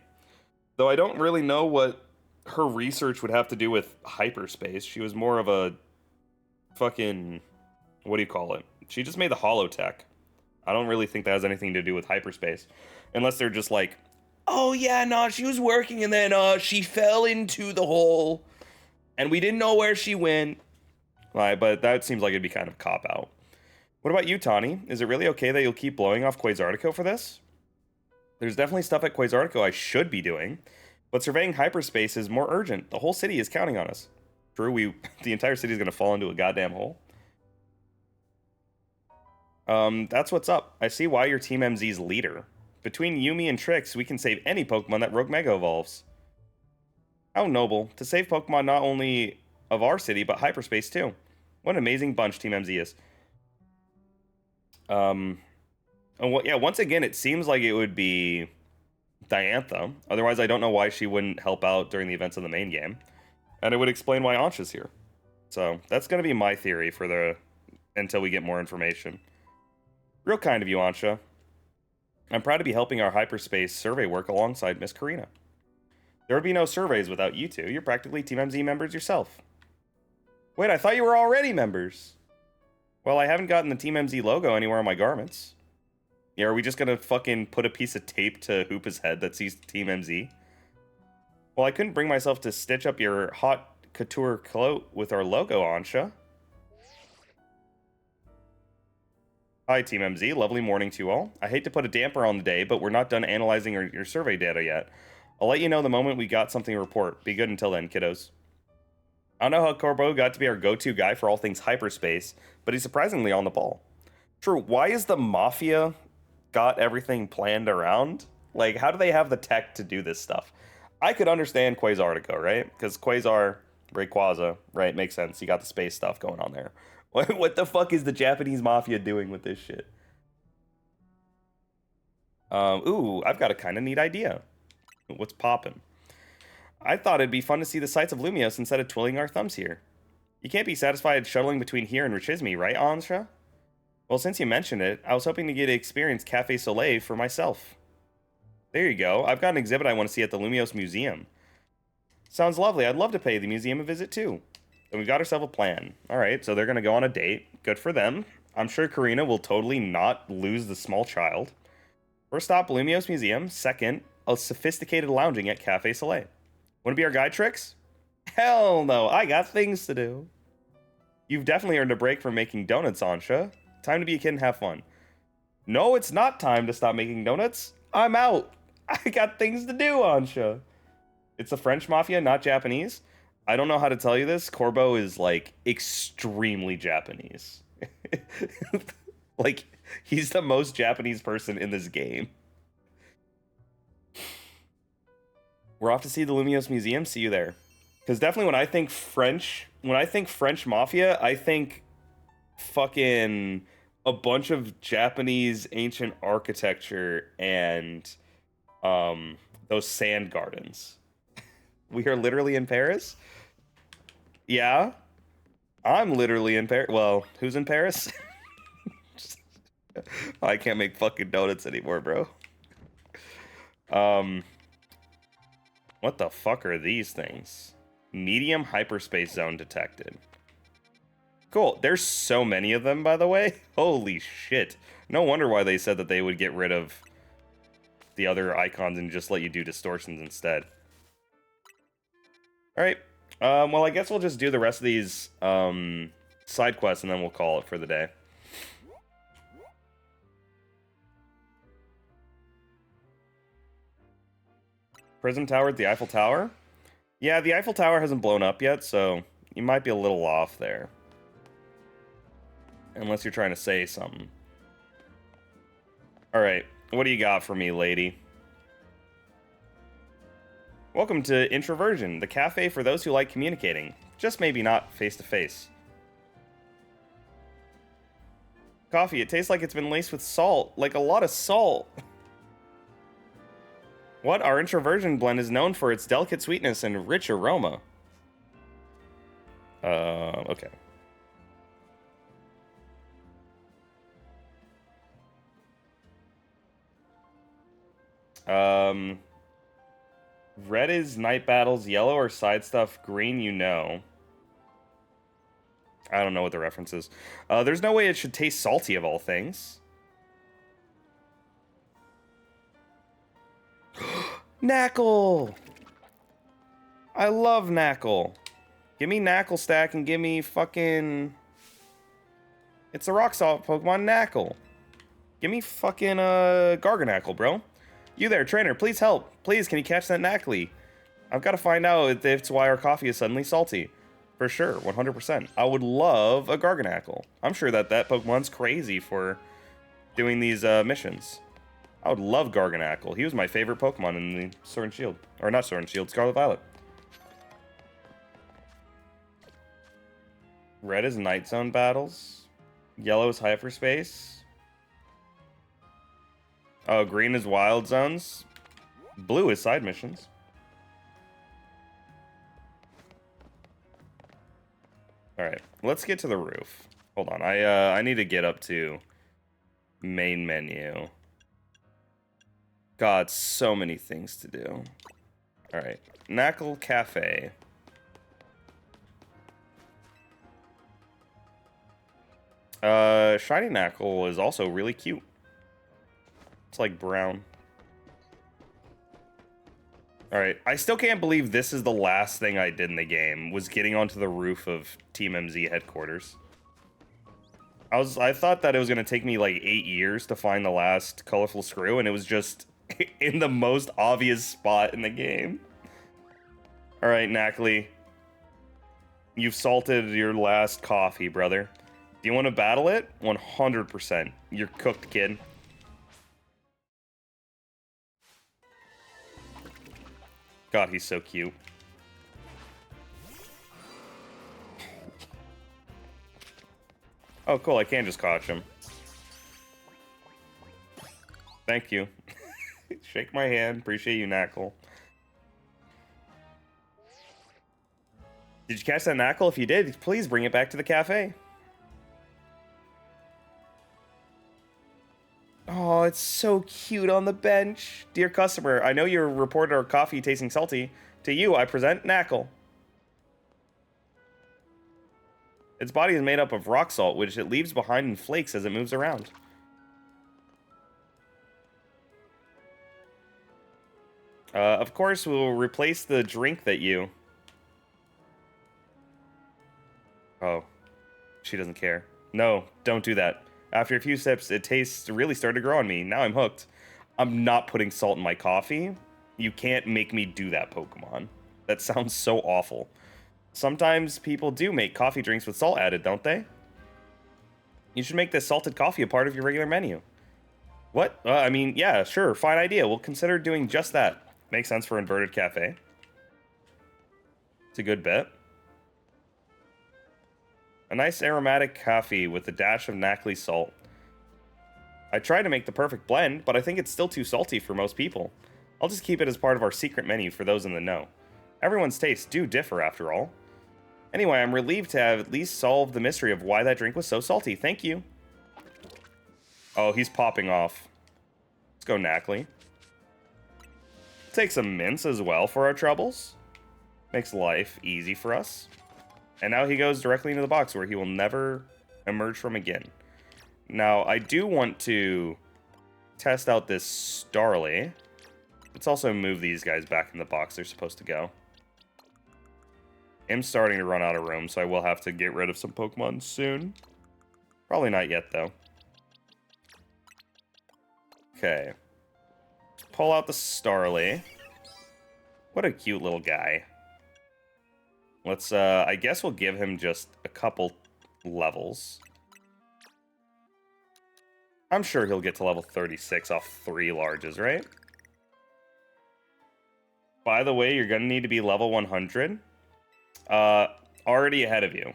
Though I don't really know what her research would have to do with hyperspace. She was more of a fucking, what do you call it? She just made the holotech. I don't really think that has anything to do with hyperspace. Unless they're just like, oh yeah, no, she was working and then she fell into the hole and we didn't know where she went. Right, but that seems like it'd be kind of cop-out. What about you, Tawny? Is it really okay that you'll keep blowing off Quasartico for this? There's definitely stuff at Quasartico I should be doing, but surveying hyperspace is more urgent. The whole city is counting on us. True, the entire city is going to fall into a goddamn hole. That's what's up. I see why you're Team MZ's leader. Between Yumi and Trix, we can save any Pokemon that Rogue Mega evolves. How noble. To save Pokemon not only of our city, but hyperspace too. What an amazing bunch Team MZ is. Yeah, once again, it seems like it would be Diantha. Otherwise, I don't know why she wouldn't help out during the events of the main game. And it would explain why Ansha's here. So, that's going to be my theory for until we get more information. Real kind of you, Ansha. I'm proud to be helping our hyperspace survey work alongside Miss Karina. There would be no surveys without you two. You're practically Team MZ members yourself. Wait, I thought you were already members. Well, I haven't gotten the Team MZ logo anywhere on my garments. Yeah, are we just gonna fucking put a piece of tape to Hoopa's head that says Team MZ? Well, I couldn't bring myself to stitch up your hot couture coat with our logo, Ansha. Hi, Team MZ. Lovely morning to you all. I hate to put a damper on the day, but we're not done analyzing your survey data yet. I'll let you know the moment we got something to report. Be good until then, kiddos. I don't know how Corbo got to be our go-to guy for all things hyperspace, but he's surprisingly on the ball. True, why is the Mafia got everything planned around? Like, how do they have the tech to do this stuff? I could understand Quasartico, right? Because Rayquaza, right, makes sense. You got the space stuff going on there. What the fuck is the Japanese Mafia doing with this shit? Ooh, I've got a kind of neat idea. What's poppin'? I thought it'd be fun to see the sights of Lumios instead of twiddling our thumbs here. You can't be satisfied shuttling between here and Richismi, right, Ansha? Well, since you mentioned it, I was hoping to get to experience Cafe Soleil for myself. There you go. I've got an exhibit I want to see at the Lumios Museum. Sounds lovely. I'd love to pay the museum a visit, too. And we've got ourselves a plan. Alright, so they're going to go on a date. Good for them. I'm sure Karina will totally not lose the small child. First stop, Lumios Museum. Second, a sophisticated lounging at Cafe Soleil. Want to be our guide, Trix? Hell no, I got things to do. You've definitely earned a break from making donuts, Ansha. Time to be a kid and have fun. No, it's not time to stop making donuts. I'm out. I got things to do, Ansha. It's the French Mafia, not Japanese. I don't know how to tell you this. Corbo is, like, extremely Japanese. Like, he's the most Japanese person in this game. We're off to see the Lumiose Museum. See you there. Because definitely when I think French Mafia, I think fucking a bunch of Japanese ancient architecture and those sand gardens. We are literally in Paris? Yeah. I'm literally in Paris. Well, who's in Paris? I can't make fucking donuts anymore, bro. What the fuck are these things? Medium hyperspace zone detected. Cool. There's so many of them, by the way. Holy shit. No wonder why they said that they would get rid of the other icons and just let you do distortions instead. Alright. Well, I guess we'll just do the rest of these side quests and then we'll call it for the day. Prism Tower at the Eiffel Tower? Yeah, the Eiffel Tower hasn't blown up yet, so you might be a little off there. Unless you're trying to say something. Alright, what do you got for me, lady? Welcome to Introversion, the cafe for those who like communicating. Just maybe not face-to-face. Coffee, it tastes like it's been laced with salt. Like a lot of salt. What? Our Introversion blend is known for its delicate sweetness and rich aroma. Okay. Red is night battles, yellow or side stuff, green you know. I don't know what the reference is. There's no way it should taste salty of all things. Knackle! I love Knackle. Give me Knackle stack and give me fucking... It's a rock salt Pokemon, Knackle. Give me fucking Garganackle, bro. You there, trainer, please help. Please, can you catch that Knackly? I've got to find out if it's why our coffee is suddenly salty. For sure, 100%. I would love a Garganackle. I'm sure that Pokemon's crazy for doing these missions. I would love Garganackle. He was my favorite Pokemon in the Sword and Shield. Or not Sword and Shield, Scarlet Violet. Red is Night Zone battles. Yellow is Hyperspace. Oh, green is Wild Zones. Blue is side missions. Alright, let's get to the roof. Hold on, I need to get up to main menu. God, so many things to do. Alright, Knackle Cafe. Shiny Knackle is also really cute. It's like brown. Alright, I still can't believe this is the last thing I did in the game, was getting onto the roof of Team MZ headquarters. I thought that it was going to take me like 8 years to find the last colorful screw, and it was just in the most obvious spot in the game. Alright, Knackly. You've salted your last coffee, brother. Do you want to battle it? 100%. You're cooked, kid. God, he's so cute. Oh, cool. I can just catch him. Thank you. Shake my hand. Appreciate you, Knackle. Did you catch that Knackle? If you did, please bring it back to the cafe. Oh, it's so cute on the bench. Dear customer, I know you reported our coffee tasting salty. To you, I present Knackle. Its body is made up of rock salt, which it leaves behind in flakes as it moves around. Of course, we'll replace the drink that you... Oh. She doesn't care. No, don't do that. After a few sips, it tastes really started to grow on me. Now I'm hooked. I'm not putting salt in my coffee. You can't make me do that, Pokemon. That sounds so awful. Sometimes people do make coffee drinks with salt added, don't they? You should make this salted coffee a part of your regular menu. What? I mean, yeah, sure, fine idea. We'll consider doing just that. Makes sense for Inverted Cafe. It's a good bet. A nice aromatic coffee with a dash of Knackley salt. I tried to make the perfect blend, but I think it's still too salty for most people. I'll just keep it as part of our secret menu for those in the know. Everyone's tastes do differ, after all. Anyway, I'm relieved to have at least solved the mystery of why that drink was so salty. Thank you. Oh, he's popping off. Let's go Knackley. Take some mints as well for our troubles. Makes life easy for us. And now he goes directly into the box where he will never emerge from again. Now, I do want to test out this Starly. Let's also move these guys back in the box they're supposed to go. I'm starting to run out of room, so I will have to get rid of some Pokemon soon. Probably not yet, though. Okay. Let's pull out the Starly. What a cute little guy. Let's, I guess we'll give him just a couple levels. I'm sure he'll get to level 36 off 3 larges, right? By the way, you're gonna need to be level 100. Already ahead of you.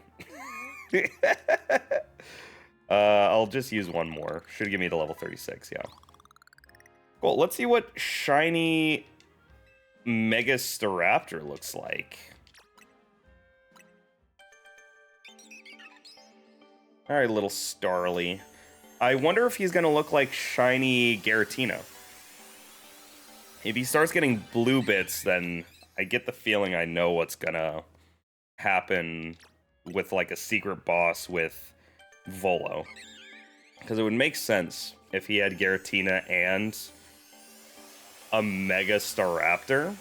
I'll just use one more. Should give me to level 36, yeah. Cool, let's see what shiny Mega Staraptor looks like. Alright, little Starly. I wonder if he's going to look like shiny Giratina. If he starts getting blue bits, then I get the feeling I know what's going to happen with like a secret boss with Volo. Because it would make sense if he had Giratina and a Mega Staraptor,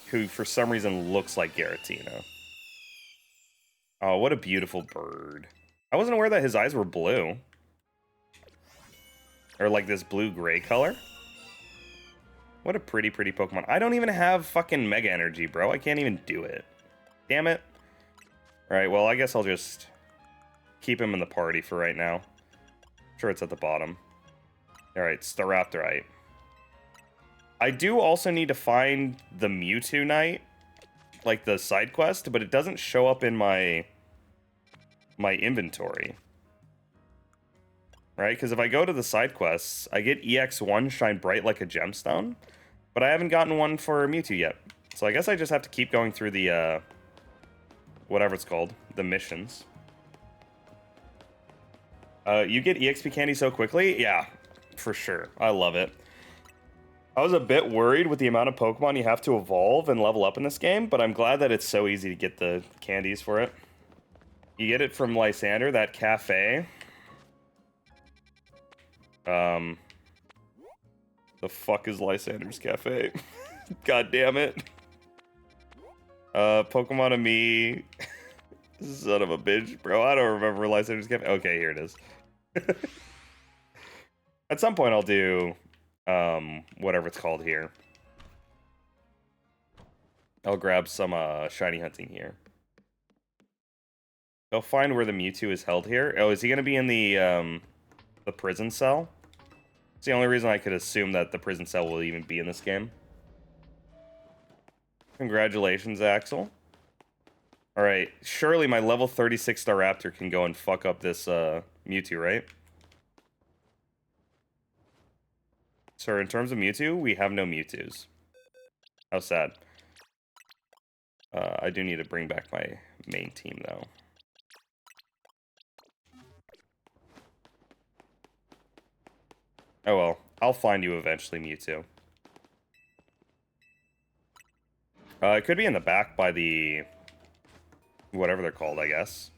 who for some reason looks like Giratina. Oh, what a beautiful bird. I wasn't aware that his eyes were blue. Or like this blue-gray color. What a pretty, pretty Pokemon. I don't even have fucking Mega Energy, bro. I can't even do it. Damn it. Alright, well, I guess I'll just keep him in the party for right now. Sure, it's at the bottom. Alright, Staraptorite. I do also need to find the Mewtwo Knight, like the side quest, but it doesn't show up in my inventory. Right? Because if I go to the side quests, I get EX1 Shine Bright like a gemstone, but I haven't gotten one for Mewtwo yet. So I guess I just have to keep going through the, whatever it's called, the missions. You get EXP candy so quickly? Yeah, for sure. I love it. I was a bit worried with the amount of Pokemon you have to evolve and level up in this game, but I'm glad that it's so easy to get the candies for it. You get it from Lysander, that cafe. The fuck is Lysander's cafe? God damn it. Pokemon of me. Son of a bitch, bro. I don't remember Lysander's cafe. Okay, here it is. At some point I'll do, whatever it's called here. I'll grab some, shiny hunting here. I'll find where the Mewtwo is held here. Oh, is he gonna be in the prison cell? It's the only reason I could assume that the prison cell will even be in this game. Congratulations, Axel. Alright, surely my level 36 Staraptor can go and fuck up this Mewtwo, right? So in terms of Mewtwo, we have no Mewtwo's. How sad. I do need to bring back my main team, though. Oh well, I'll find you eventually, Mewtwo. It could be in the back by the... whatever they're called, I guess.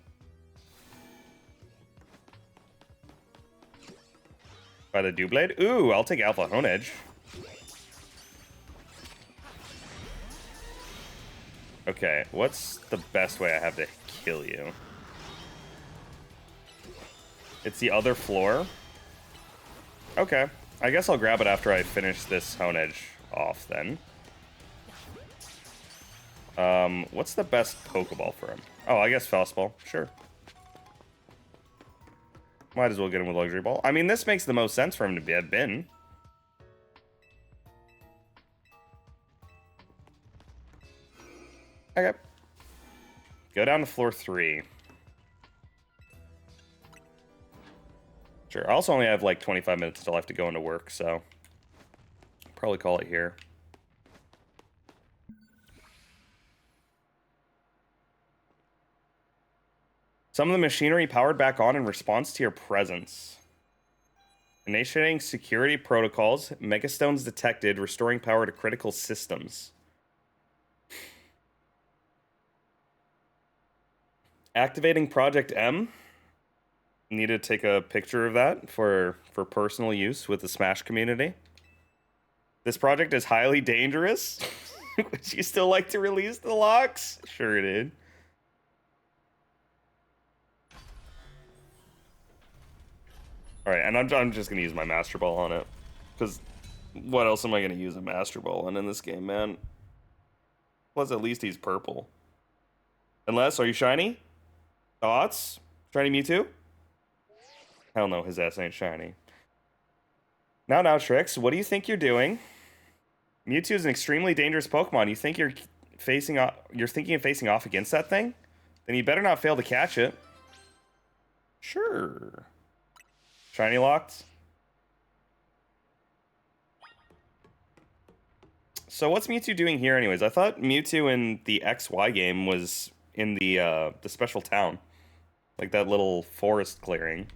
By the Doublade? Ooh, I'll take Alpha Honedge. Okay, what's the best way I have to kill you? It's the other floor? Okay, I guess I'll grab it after I finish this Honedge off, then. What's the best Pokeball for him? Oh, I guess Frostball. Sure. Might as well get him with Luxury Ball. I mean, this makes the most sense for him to have been. Okay. Go down to floor 3. Sure. I also only have like 25 minutes until I have to go into work, so probably call it here. Some of the machinery powered back on in response to your presence. Initiating security protocols. Megastones detected, restoring power to critical systems. Activating Project M. Need to take a picture of that for personal use with the Smash community. This project is highly dangerous. Would you still like to release the locks? Sure, dude. Alright, and I'm just gonna use my Master Ball on it. Because what else am I gonna use a Master Ball on in this game, man? Plus, at least he's purple. Unless, are you shiny? Thoughts? Shiny Mewtwo? Hell no, his ass ain't shiny. Now, Trix, what do you think you're doing? Mewtwo is an extremely dangerous Pokemon. You think you're thinking of facing off against that thing? Then you better not fail to catch it. Sure. Shiny locked. So what's Mewtwo doing here anyways? I thought Mewtwo in the XY game was in the special town. Like that little forest clearing.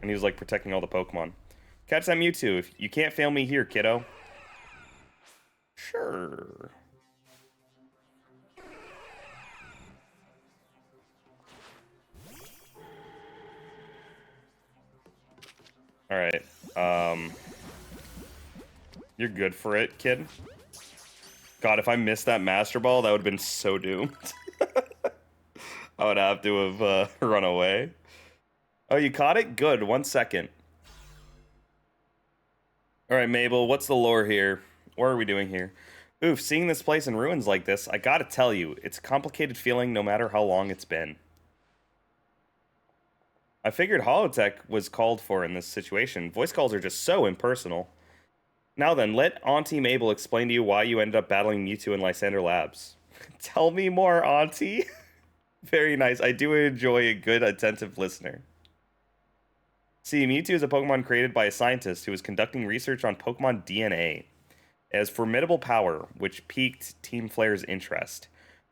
And he was like protecting all the Pokemon. Catch that Mewtwo. If you can't fail me here, kiddo. Sure. Alright. You're good for it, kid. God, if I missed that Master Ball, that would have been so doomed. I would have to have run away. Oh, you caught it? Good. 1 second. Alright, Mabel, what's the lore here? What are we doing here? Oof, seeing this place in ruins like this, I gotta tell you, it's a complicated feeling no matter how long it's been. I figured holotech was called for in this situation. Voice calls are just so impersonal. Now then, let Auntie Mabel explain to you why you ended up battling Mewtwo in Lysander Labs. Tell me more, Auntie. Very nice. I do enjoy a good, attentive listener. See, Mewtwo is a Pokemon created by a scientist who was conducting research on Pokemon DNA. It has formidable power, which piqued Team Flare's interest.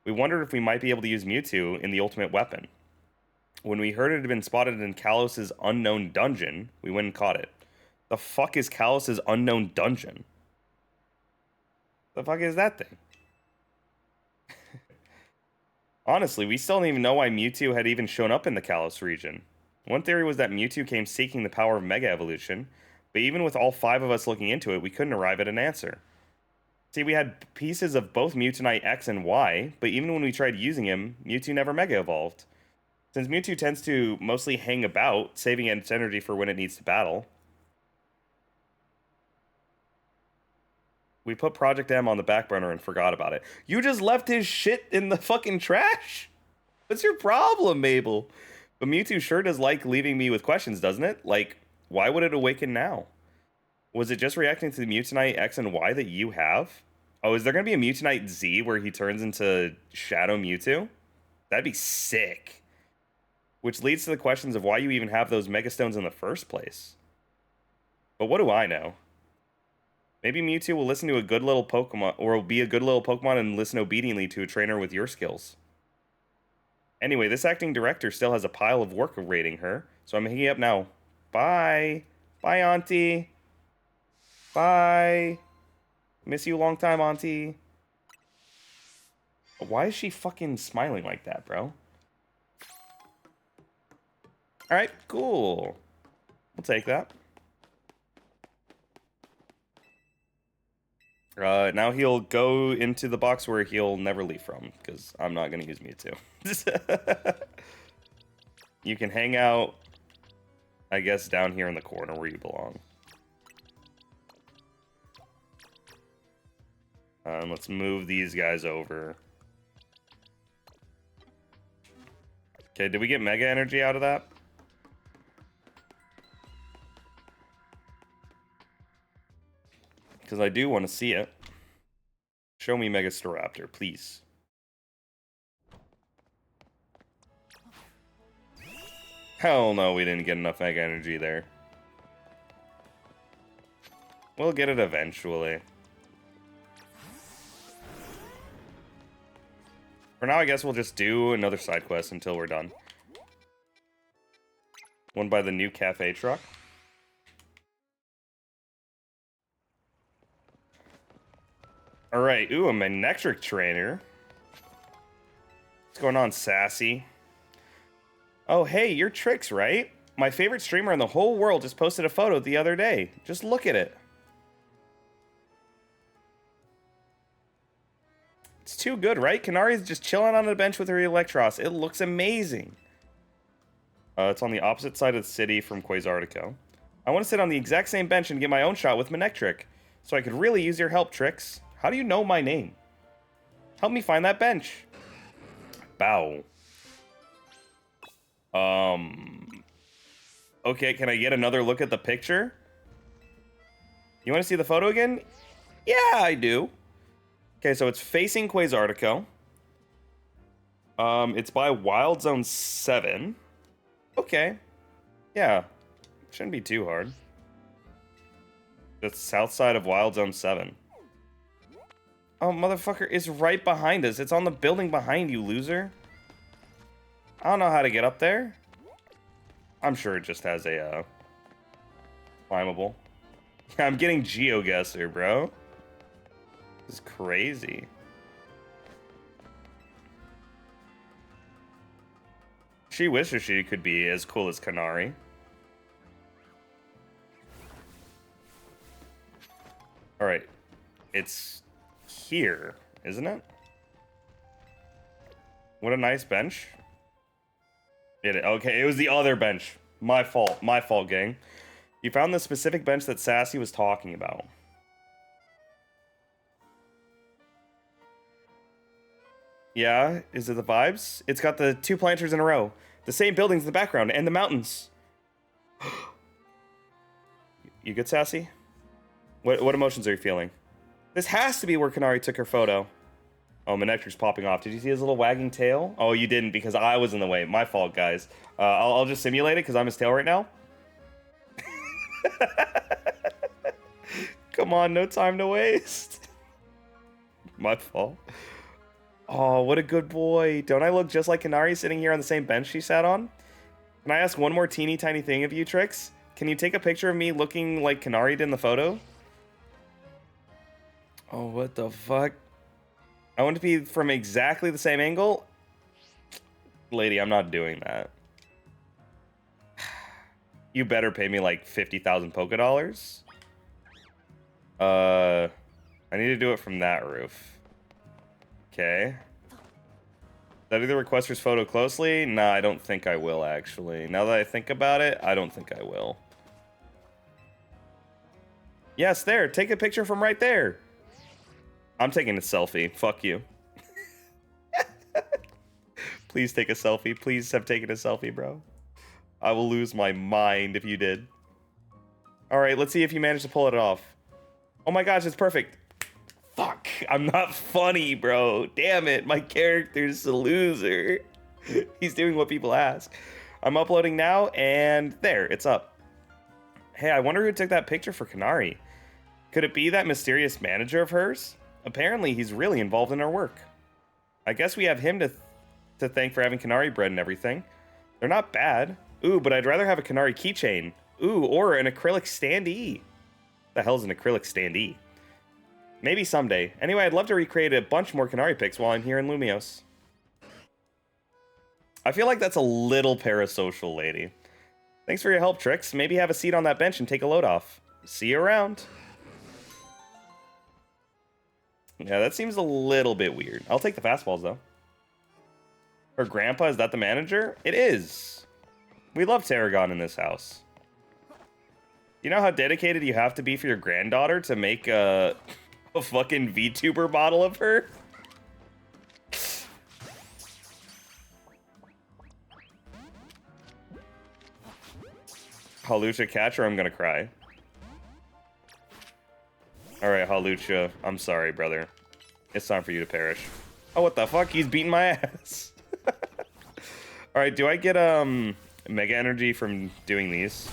We wondered if we might be able to use Mewtwo in the ultimate weapon. When we heard it had been spotted in Kalos's unknown dungeon, we went and caught it. The fuck is Kalos's unknown dungeon? The fuck is that thing? Honestly, we still don't even know why Mewtwo had even shown up in the Kalos region. One theory was that Mewtwo came seeking the power of Mega Evolution, but even with all 5 of us looking into it, we couldn't arrive at an answer. See, we had pieces of both Mewtwo X and Y, but even when we tried using him, Mewtwo never Mega Evolved. Since Mewtwo tends to mostly hang about, saving its energy for when it needs to battle, we put Project M on the back burner and forgot about it. You just left his shit in the fucking trash? What's your problem, Mabel? But Mewtwo sure does like leaving me with questions, doesn't it? Like, why would it awaken now? Was it just reacting to the Mewtwo X and Y that you have? Oh, is there going to be a Mewtwo Z where he turns into Shadow Mewtwo? That'd be sick. Which leads to the questions of why you even have those Megastones in the first place. But what do I know? Maybe Mewtwo will listen to a good little Pokemon, or will be a good little Pokemon and listen obediently to a trainer with your skills. Anyway, this acting director still has a pile of work awaiting her, so I'm hanging up now. Bye. Bye, Auntie. Bye. Miss you a long time, Auntie. Why is she fucking smiling like that, bro? Alright, cool. We'll take that. Now he'll go into the box where he'll never leave from, because I'm not going to use Mewtwo. You can hang out, I guess, down here in the corner where you belong. Let's move these guys over. Okay, did we get mega energy out of that? Because I do want to see it. Show me Mega Staraptor, please. Hell no, we didn't get enough mega energy there. We'll get it eventually. For now, I guess we'll just do another side quest until we're done. One by the new cafe truck. Alright, ooh, a Manectric trainer. What's going on, Sassy? Oh, hey, you're Trix, right? My favorite streamer in the whole world just posted a photo the other day. Just look at it. It's too good, right? Kanari's just chilling on a bench with her Electros. It looks amazing. It's on the opposite side of the city from Quasartico. I want to sit on the exact same bench and get my own shot with Manectric. So I could really use your help, Trix. How do you know my name? Help me find that bench. Bow. Okay, can I get another look at the picture? You want to see the photo again? Yeah, I do. Okay, so it's facing Quasartico. It's by Wild Zone 7. Okay. Yeah. Shouldn't be too hard. That's south side of Wild Zone 7. Oh, motherfucker, it's right behind us. It's on the building behind you, loser. I don't know how to get up there. I'm sure it just has a, climbable. Yeah, I'm getting GeoGuessr, bro. This is crazy. She wishes she could be as cool as Kanari. Alright. It's here, isn't it? What a nice bench. Okay, it was the other bench. My fault. My fault, gang. You found the specific bench that Sassy was talking about. Yeah, is it the vibes? It's got the 2 planters in a row. The same buildings in the background, and the mountains. You good, Sassy? What emotions are you feeling? This has to be where Kanari took her photo. Oh, Manectric's popping off. Did you see his little wagging tail? Oh, you didn't because I was in the way. My fault, guys. I'll just simulate it because I'm his tail right now. Come on, no time to waste. My fault. Oh, what a good boy. Don't I look just like Kanari sitting here on the same bench she sat on? Can I ask one more teeny tiny thing of you, Trix? Can you take a picture of me looking like Kanari did in the photo? Oh, what the fuck? I want to be from exactly the same angle? Lady, I'm not doing that. You better pay me like 50,000 Poké Dollars. I need to do it from that roof. Okay. Study the requester's photo closely? Nah, I don't think I will, actually. Now that I think about it, I don't think I will. Yes, there. Take a picture from right there. I'm taking a selfie. Fuck you. Please take a selfie. Please have taken a selfie, bro. I will lose my mind if you did. Alright, let's see if you managed to pull it off. Oh my gosh, it's perfect. Fuck, I'm not funny, bro. Damn it, my character's a loser. He's doing what people ask. I'm uploading now, and there, it's up. Hey, I wonder who took that picture for Kanari. Could it be that mysterious manager of hers? Apparently, he's really involved in our work. I guess we have him to thank for having Kanari bread and everything. They're not bad. Ooh, but I'd rather have a Kanari keychain. Ooh, or an acrylic standee. The hell's an acrylic standee? Maybe someday. Anyway, I'd love to recreate a bunch more Kanari pics while I'm here in Lumios. I feel like that's a little parasocial, lady. Thanks for your help, Trix. Maybe have a seat on that bench and take a load off. See you around. Yeah, that seems a little bit weird. I'll take the fastballs, though. Her grandpa, is that the manager? It is. We love Tarragon in this house. You know how dedicated you have to be for your granddaughter to make a fucking VTuber model of her? Halucha catch or I'm gonna cry. Alright, Halucha. I'm sorry, brother. It's time for you to perish. Oh, what the fuck? He's beating my ass. Alright, do I get, Mega Energy from doing these?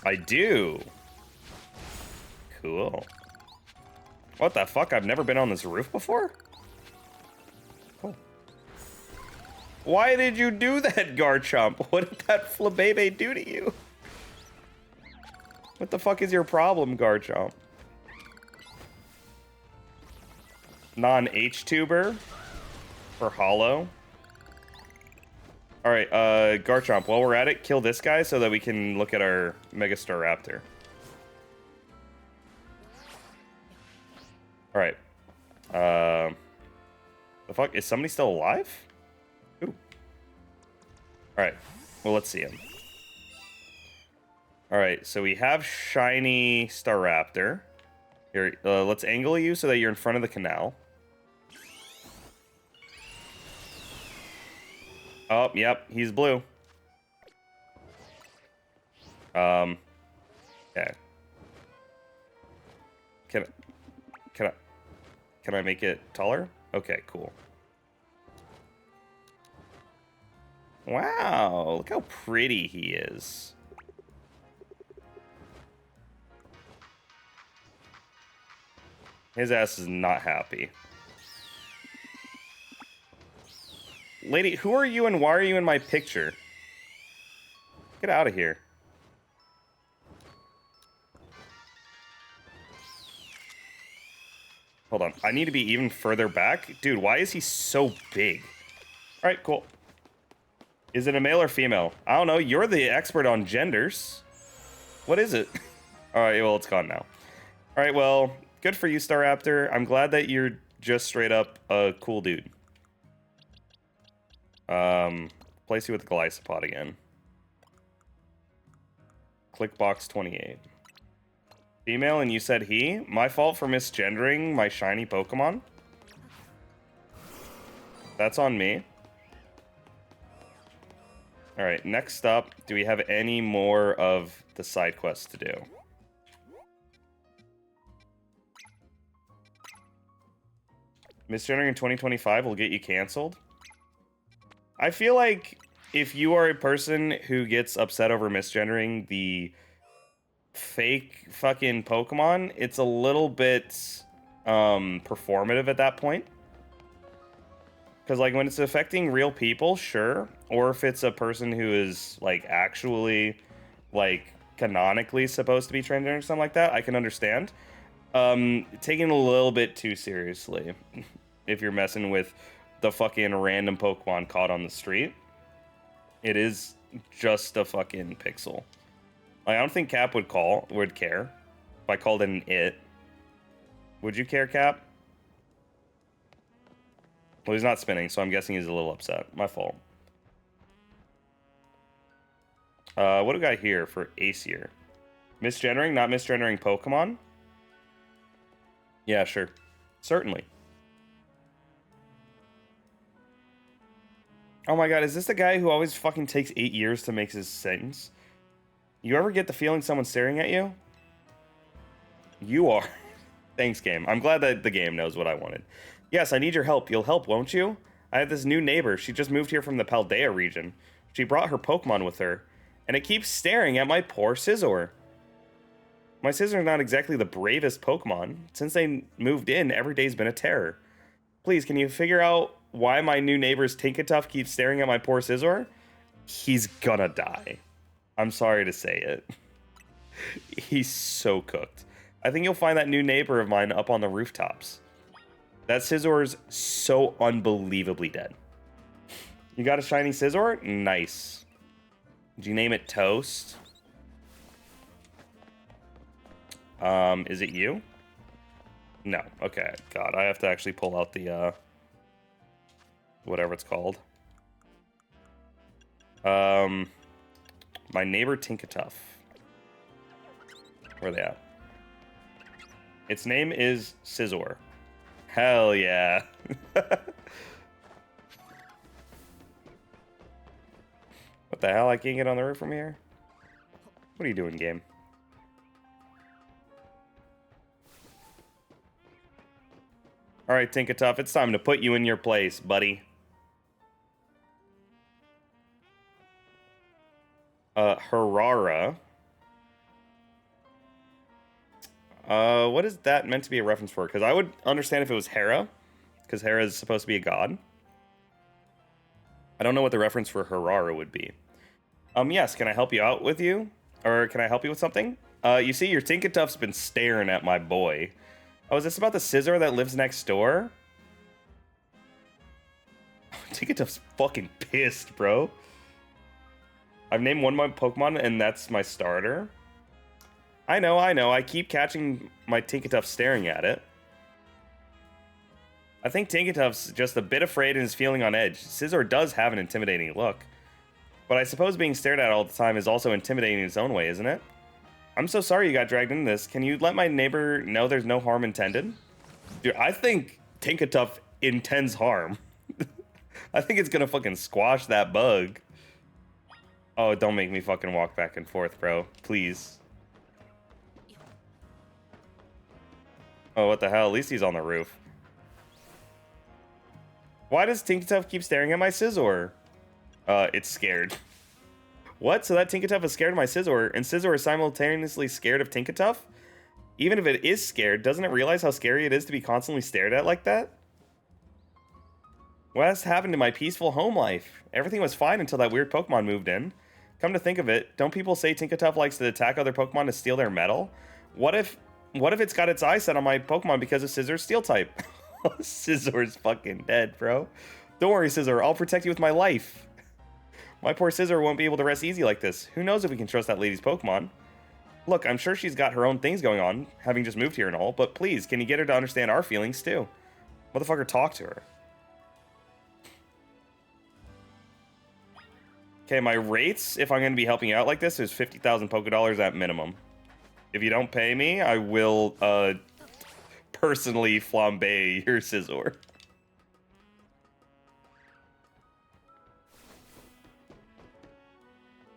I do. Cool. What the fuck? I've never been on this roof before? Cool. Why did you do that, Garchomp? What did that Flabebe do to you? What the fuck is your problem, Garchomp? Non-H-tuber? For Hollow? Alright, Garchomp, while we're at it, kill this guy so that we can look at our Megastar Raptor. Alright. The fuck? Is somebody still alive? Ooh. Alright. Well, let's see him. Alright, so we have shiny Staraptor. Here, let's angle you so that you're in front of the canal. Oh, yep, he's blue. Okay. Can I make it taller? Okay, cool. Wow, look how pretty he is. His ass is not happy. Lady, who are you and why are you in my picture? Get out of here. Hold on. I need to be even further back. Dude, why is he so big? Alright, cool. Is it a male or female? I don't know. You're the expert on genders. What is it? Alright, well, it's gone now. Alright, well, good for you, Staraptor. I'm glad that you're just straight up a cool dude. Place you with the Glycopod again. Click box 28. Female and you said he? My fault for misgendering my shiny Pokemon? That's on me. Alright, next up, do we have any more of the side quests to do? Misgendering in 2025 will get you canceled? I feel like if you are a person who gets upset over misgendering the fake fucking Pokemon, it's a little bit performative at that point. Because, like, when it's affecting real people, sure. Or if it's a person who is, like, actually, like, canonically supposed to be transgender or something like that, I can understand. Taking it a little bit too seriously if you're messing with the fucking random Pokemon caught on the street. It is just a fucking pixel. Like, I don't think Cap would care if I called it an it. Would you care, Cap? Well, he's not spinning, so I'm guessing he's a little upset. My fault. What do we got here for Acier? Misgendering, not misgendering Pokemon? Yeah, sure. Certainly. Oh my god, is this the guy who always fucking takes 8 years to make his sentence? You ever get the feeling someone's staring at you? You are. Thanks, game. I'm glad that the game knows what I wanted. Yes, I need your help. You'll help, won't you? I have this new neighbor. She just moved here from the Paldea region. She brought her Pokemon with her, and it keeps staring at my poor Scizor. My Scizor's not exactly the bravest Pokemon. Since they moved in, every day's been a terror. Please, can you figure out why my new neighbor's Tinkatuff keeps staring at my poor Scizor? He's gonna die. I'm sorry to say it. He's so cooked. I think you'll find that new neighbor of mine up on the rooftops. That Scizor's so unbelievably dead. You got a shiny Scizor? Nice. Did you name it Toast? Is it you? No. Okay. God, I have to actually pull out the, whatever it's called. My neighbor Tinkatuff. Where are they at? Its name is Scizor. Hell yeah. What the hell? I can't get on the roof from here? What are you doing, game? Alright, Tinkatuff, it's time to put you in your place, buddy. Harara. What is that meant to be a reference for? Because I would understand if it was Hera, because Hera is supposed to be a god. I don't know what the reference for Harara would be. Yes, can I help you out with you? Or can I help you with something? You see, your Tinkatuff's been staring at my boy. Oh, is this about the scissor that lives next door? Tinkatuff's fucking pissed, bro. I've named one of my Pokemon, and that's my starter. I know. I keep catching my Tinkatuff staring at it. I think Tinkatuff's just a bit afraid and is feeling on edge. Scizor does have an intimidating look. But I suppose being stared at all the time is also intimidating in its own way, isn't it? I'm so sorry you got dragged into this. Can you let my neighbor know there's no harm intended? Dude, I think Tinkatuff intends harm. I think it's gonna fucking squash that bug. Oh, don't make me fucking walk back and forth, bro. Please. Oh, what the hell? At least he's on the roof. Why does Tinkatuff keep staring at my Scizor? It's scared. What? So that Tinkatuff is scared of my Scizor, and Scizor is simultaneously scared of Tinkatuff? Even if it is scared, doesn't it realize how scary it is to be constantly stared at like that? What has happened to my peaceful home life? Everything was fine until that weird Pokemon moved in. Come to think of it, don't people say Tinkatuff likes to attack other Pokemon to steal their metal? What if it's got its eyes set on my Pokemon because of Scisor's steel type? Scisor's fucking dead, bro. Don't worry, Scizor, I'll protect you with my life. My poor Scizor won't be able to rest easy like this. Who knows if we can trust that lady's Pokemon? Look, I'm sure she's got her own things going on, having just moved here and all, but please, can you get her to understand our feelings too? Motherfucker, talk to her. Okay, my rates, if I'm going to be helping you out like this, is 50,000 Pokedollars at minimum. If you don't pay me, I will, personally flambe your Scizor.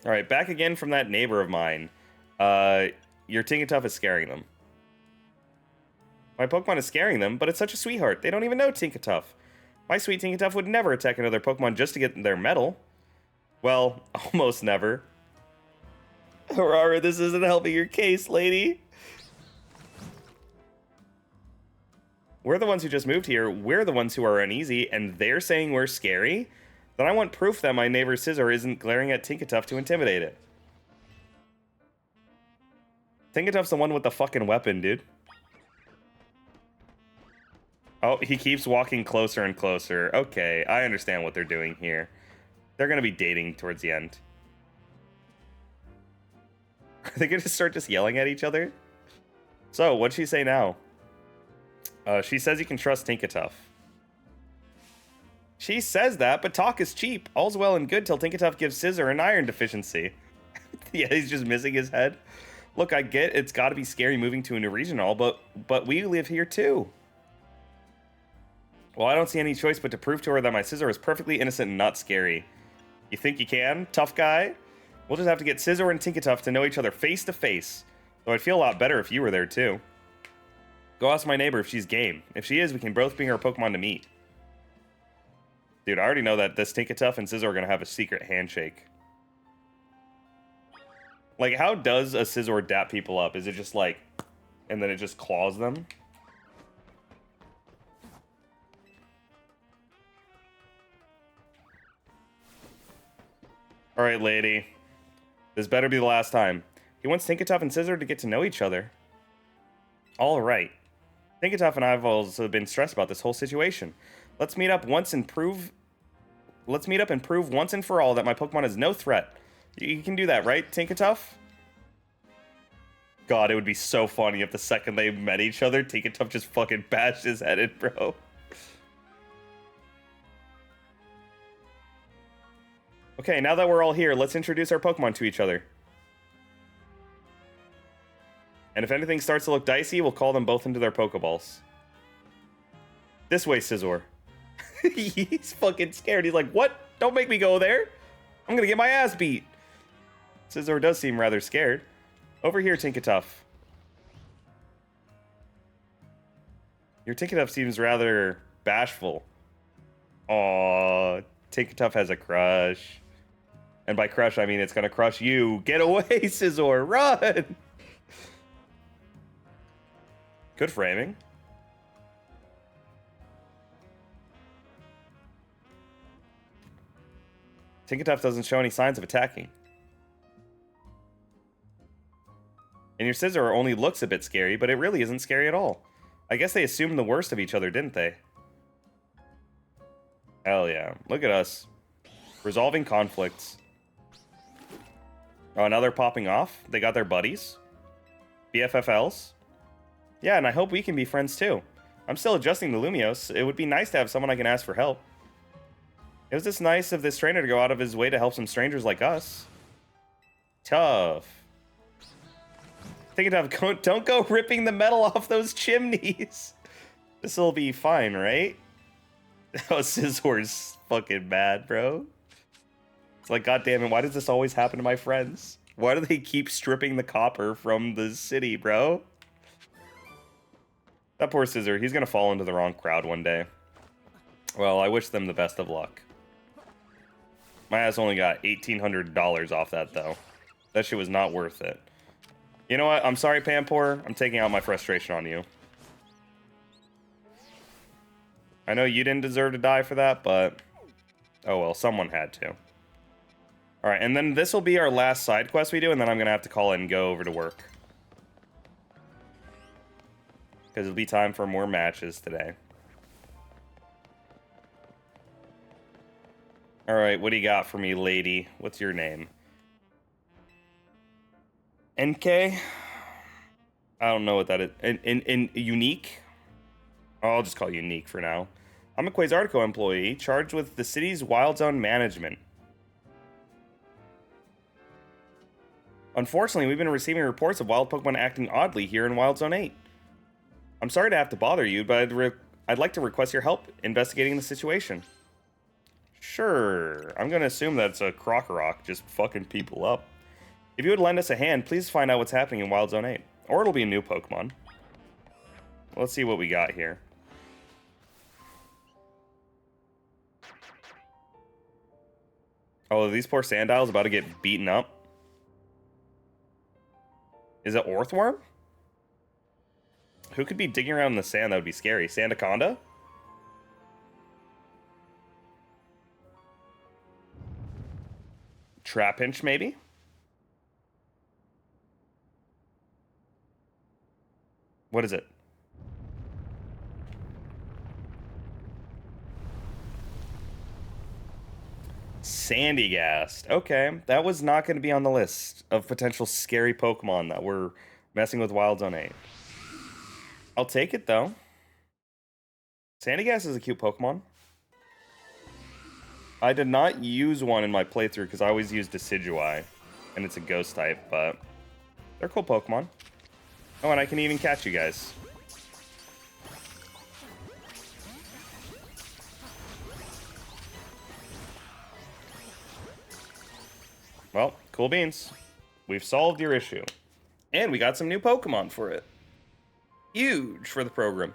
Alright, back again from that neighbor of mine. Your Tinkatuff is scaring them. My Pokemon is scaring them, but it's such a sweetheart. They don't even know Tinkatuff. My sweet Tinkatuff would never attack another Pokemon just to get their medal. Well, almost never. Harara, this isn't helping your case, lady. We're the ones who just moved here. We're the ones who are uneasy, and they're saying we're scary? Then I want proof that my neighbor Scizor isn't glaring at Tinkatuff to intimidate it. Tinkatuff's the one with the fucking weapon, dude. Oh, he keeps walking closer and closer. Okay, I understand what they're doing here. They're gonna be dating towards the end. Are they gonna start just yelling at each other? So, what'd she say now? She says you can trust Tinkatuff. She says that, but talk is cheap. All's well and good till Tinkatuff gives Scizor an iron deficiency. Yeah, he's just missing his head. Look, I get it's gotta be scary moving to a new region and all, but we live here too. Well, I don't see any choice but to prove to her that my Scizor is perfectly innocent and not scary. You think you can, tough guy? We'll just have to get Scizor and Tinkatuff to know each other face to face. Though I'd feel a lot better if you were there too. Go ask my neighbor if she's game. If she is, we can both bring our Pokemon to meet. Dude, I already know that this Tinkatuff and Scizor are gonna have a secret handshake. Like, how does a Scizor dap people up? Is it just like, and then it just claws them? Alright, lady. This better be the last time. He wants Tinkatuff and Scizor to get to know each other. Alright. Tinkatuff and I have also been stressed about this whole situation. Let's meet up once and prove... Let's meet up and prove once and for all that my Pokemon is no threat. You can do that, right, Tinkatuff? God, it would be so funny if the second they met each other, Tinkatuff just fucking bashed his head in, bro. Okay, now that we're all here, let's introduce our Pokemon to each other. And if anything starts to look dicey, we'll call them both into their Pokeballs. This way, Scizor. He's fucking scared. He's like, what? Don't make me go there. I'm gonna get my ass beat. Scizor does seem rather scared. Over here, Tinkatuff. Your Tinkatuff seems rather bashful. Aww, Tinkatuff has a crush. And by crush, I mean it's gonna crush you. Get away, Scizor, run! Good framing. Tinkatuff doesn't show any signs of attacking. And your Scizor only looks a bit scary, but it really isn't scary at all. I guess they assumed the worst of each other, didn't they? Hell yeah. Look at us. Resolving conflicts. Oh, now they're popping off? They got their buddies? BFFLs? Yeah, and I hope we can be friends too. I'm still adjusting to Lumiose. It would be nice to have someone I can ask for help. It was just nice of this trainer to go out of his way to help some strangers like us. Tough. Tinkatuff, don't go ripping the metal off those chimneys. This'll be fine, right? Oh, Scizor's fucking mad, bro. It's like, God damn it, why does this always happen to my friends? Why do they keep stripping the copper from the city, bro? That poor Scizor, he's gonna fall into the wrong crowd one day. Well, I wish them the best of luck. My ass only got $1,800 off that, though. That shit was not worth it. You know what? I'm sorry, Pampor. I'm taking out my frustration on you. I know you didn't deserve to die for that, but... oh well, someone had to. Alright, and then this will be our last side quest we do, and then I'm going to have to call it and go over to work. Because it'll be time for more matches today. Alright, what do you got for me, lady? What's your name? NK? I don't know what that is. In Unique? Oh, I'll just call you Unique for now. I'm a Quasartico employee charged with the city's Wild Zone management. Unfortunately, we've been receiving reports of wild Pokemon acting oddly here in Wild Zone 8. I'm sorry to have to bother you, but I'd like to request your help investigating the situation. Sure. I'm going to assume that's a Crocorock just fucking people up. If you would lend us a hand, please find out what's happening in Wild Zone 8. Or it'll be a new Pokemon. Let's see what we got here. Oh, these poor Sandiles about to get beaten up. Is it Orthworm? Who could be digging around in the sand? That would be scary. Sandaconda? Trapinch, maybe? What is it? Sandygast. Okay, that was not going to be on the list of potential scary Pokemon that were messing with Wild Zone 8. I'll take it, though. Sandygast is a cute Pokemon. I did not use one in my playthrough because I always used Decidueye, and it's a ghost type, but they're cool Pokemon. Oh, and I can even catch you guys. Well, cool beans. We've solved your issue. And we got some new Pokemon for it. Huge for the program.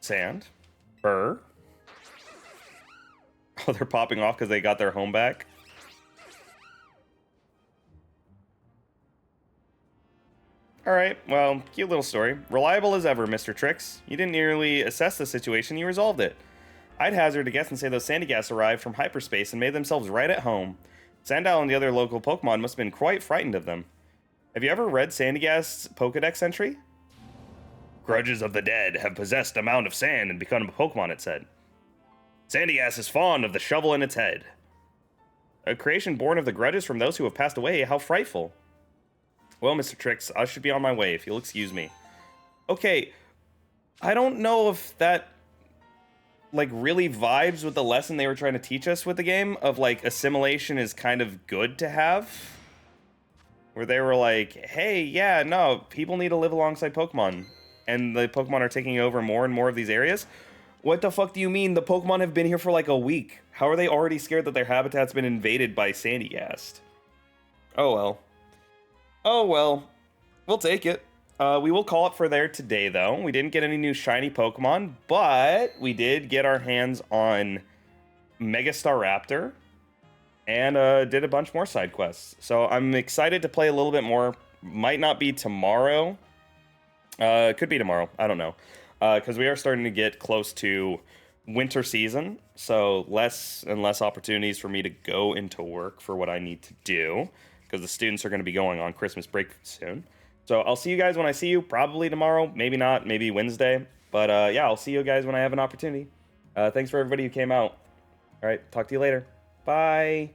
Sand. Burr. Oh, they're popping off because they got their home back. Alright, well, cute little story. Reliable as ever, Mr. Trix. You didn't nearly assess the situation, you resolved it. I'd hazard a guess and say those Sandygast arrived from hyperspace and made themselves right at home. Sandile and the other local Pokemon must have been quite frightened of them. Have you ever read Sandygast's Pokedex entry? Grudges of the dead have possessed a mound of sand and become a Pokemon, it said. Sandygast is fond of the shovel in its head. A creation born of the grudges from those who have passed away, how frightful. Well, Mr. Trix, I should be on my way, if you'll excuse me. Okay, I don't know if that like really vibes with the lesson they were trying to teach us with the game of like assimilation is kind of good to have, where they were like, hey, yeah, no, people need to live alongside Pokemon, and the Pokemon are taking over more and more of these areas. What the fuck do you mean? The Pokemon have been here for like a week. How are they already scared that their habitat's been invaded by Sandygast? Oh well. Oh well. We'll take it. We will call it for there today, though. We didn't get any new shiny Pokemon, but we did get our hands on Megastar Raptor and did a bunch more side quests. So I'm excited to play a little bit more. Might not be tomorrow. Could be tomorrow. I don't know. Because we are starting to get close to winter season, so less and less opportunities for me to go into work for what I need to do, because the students are going to be going on Christmas break soon. So I'll see you guys when I see you, probably tomorrow, maybe not, maybe Wednesday. But yeah, I'll see you guys when I have an opportunity. Thanks for everybody who came out. All right, talk to you later. Bye.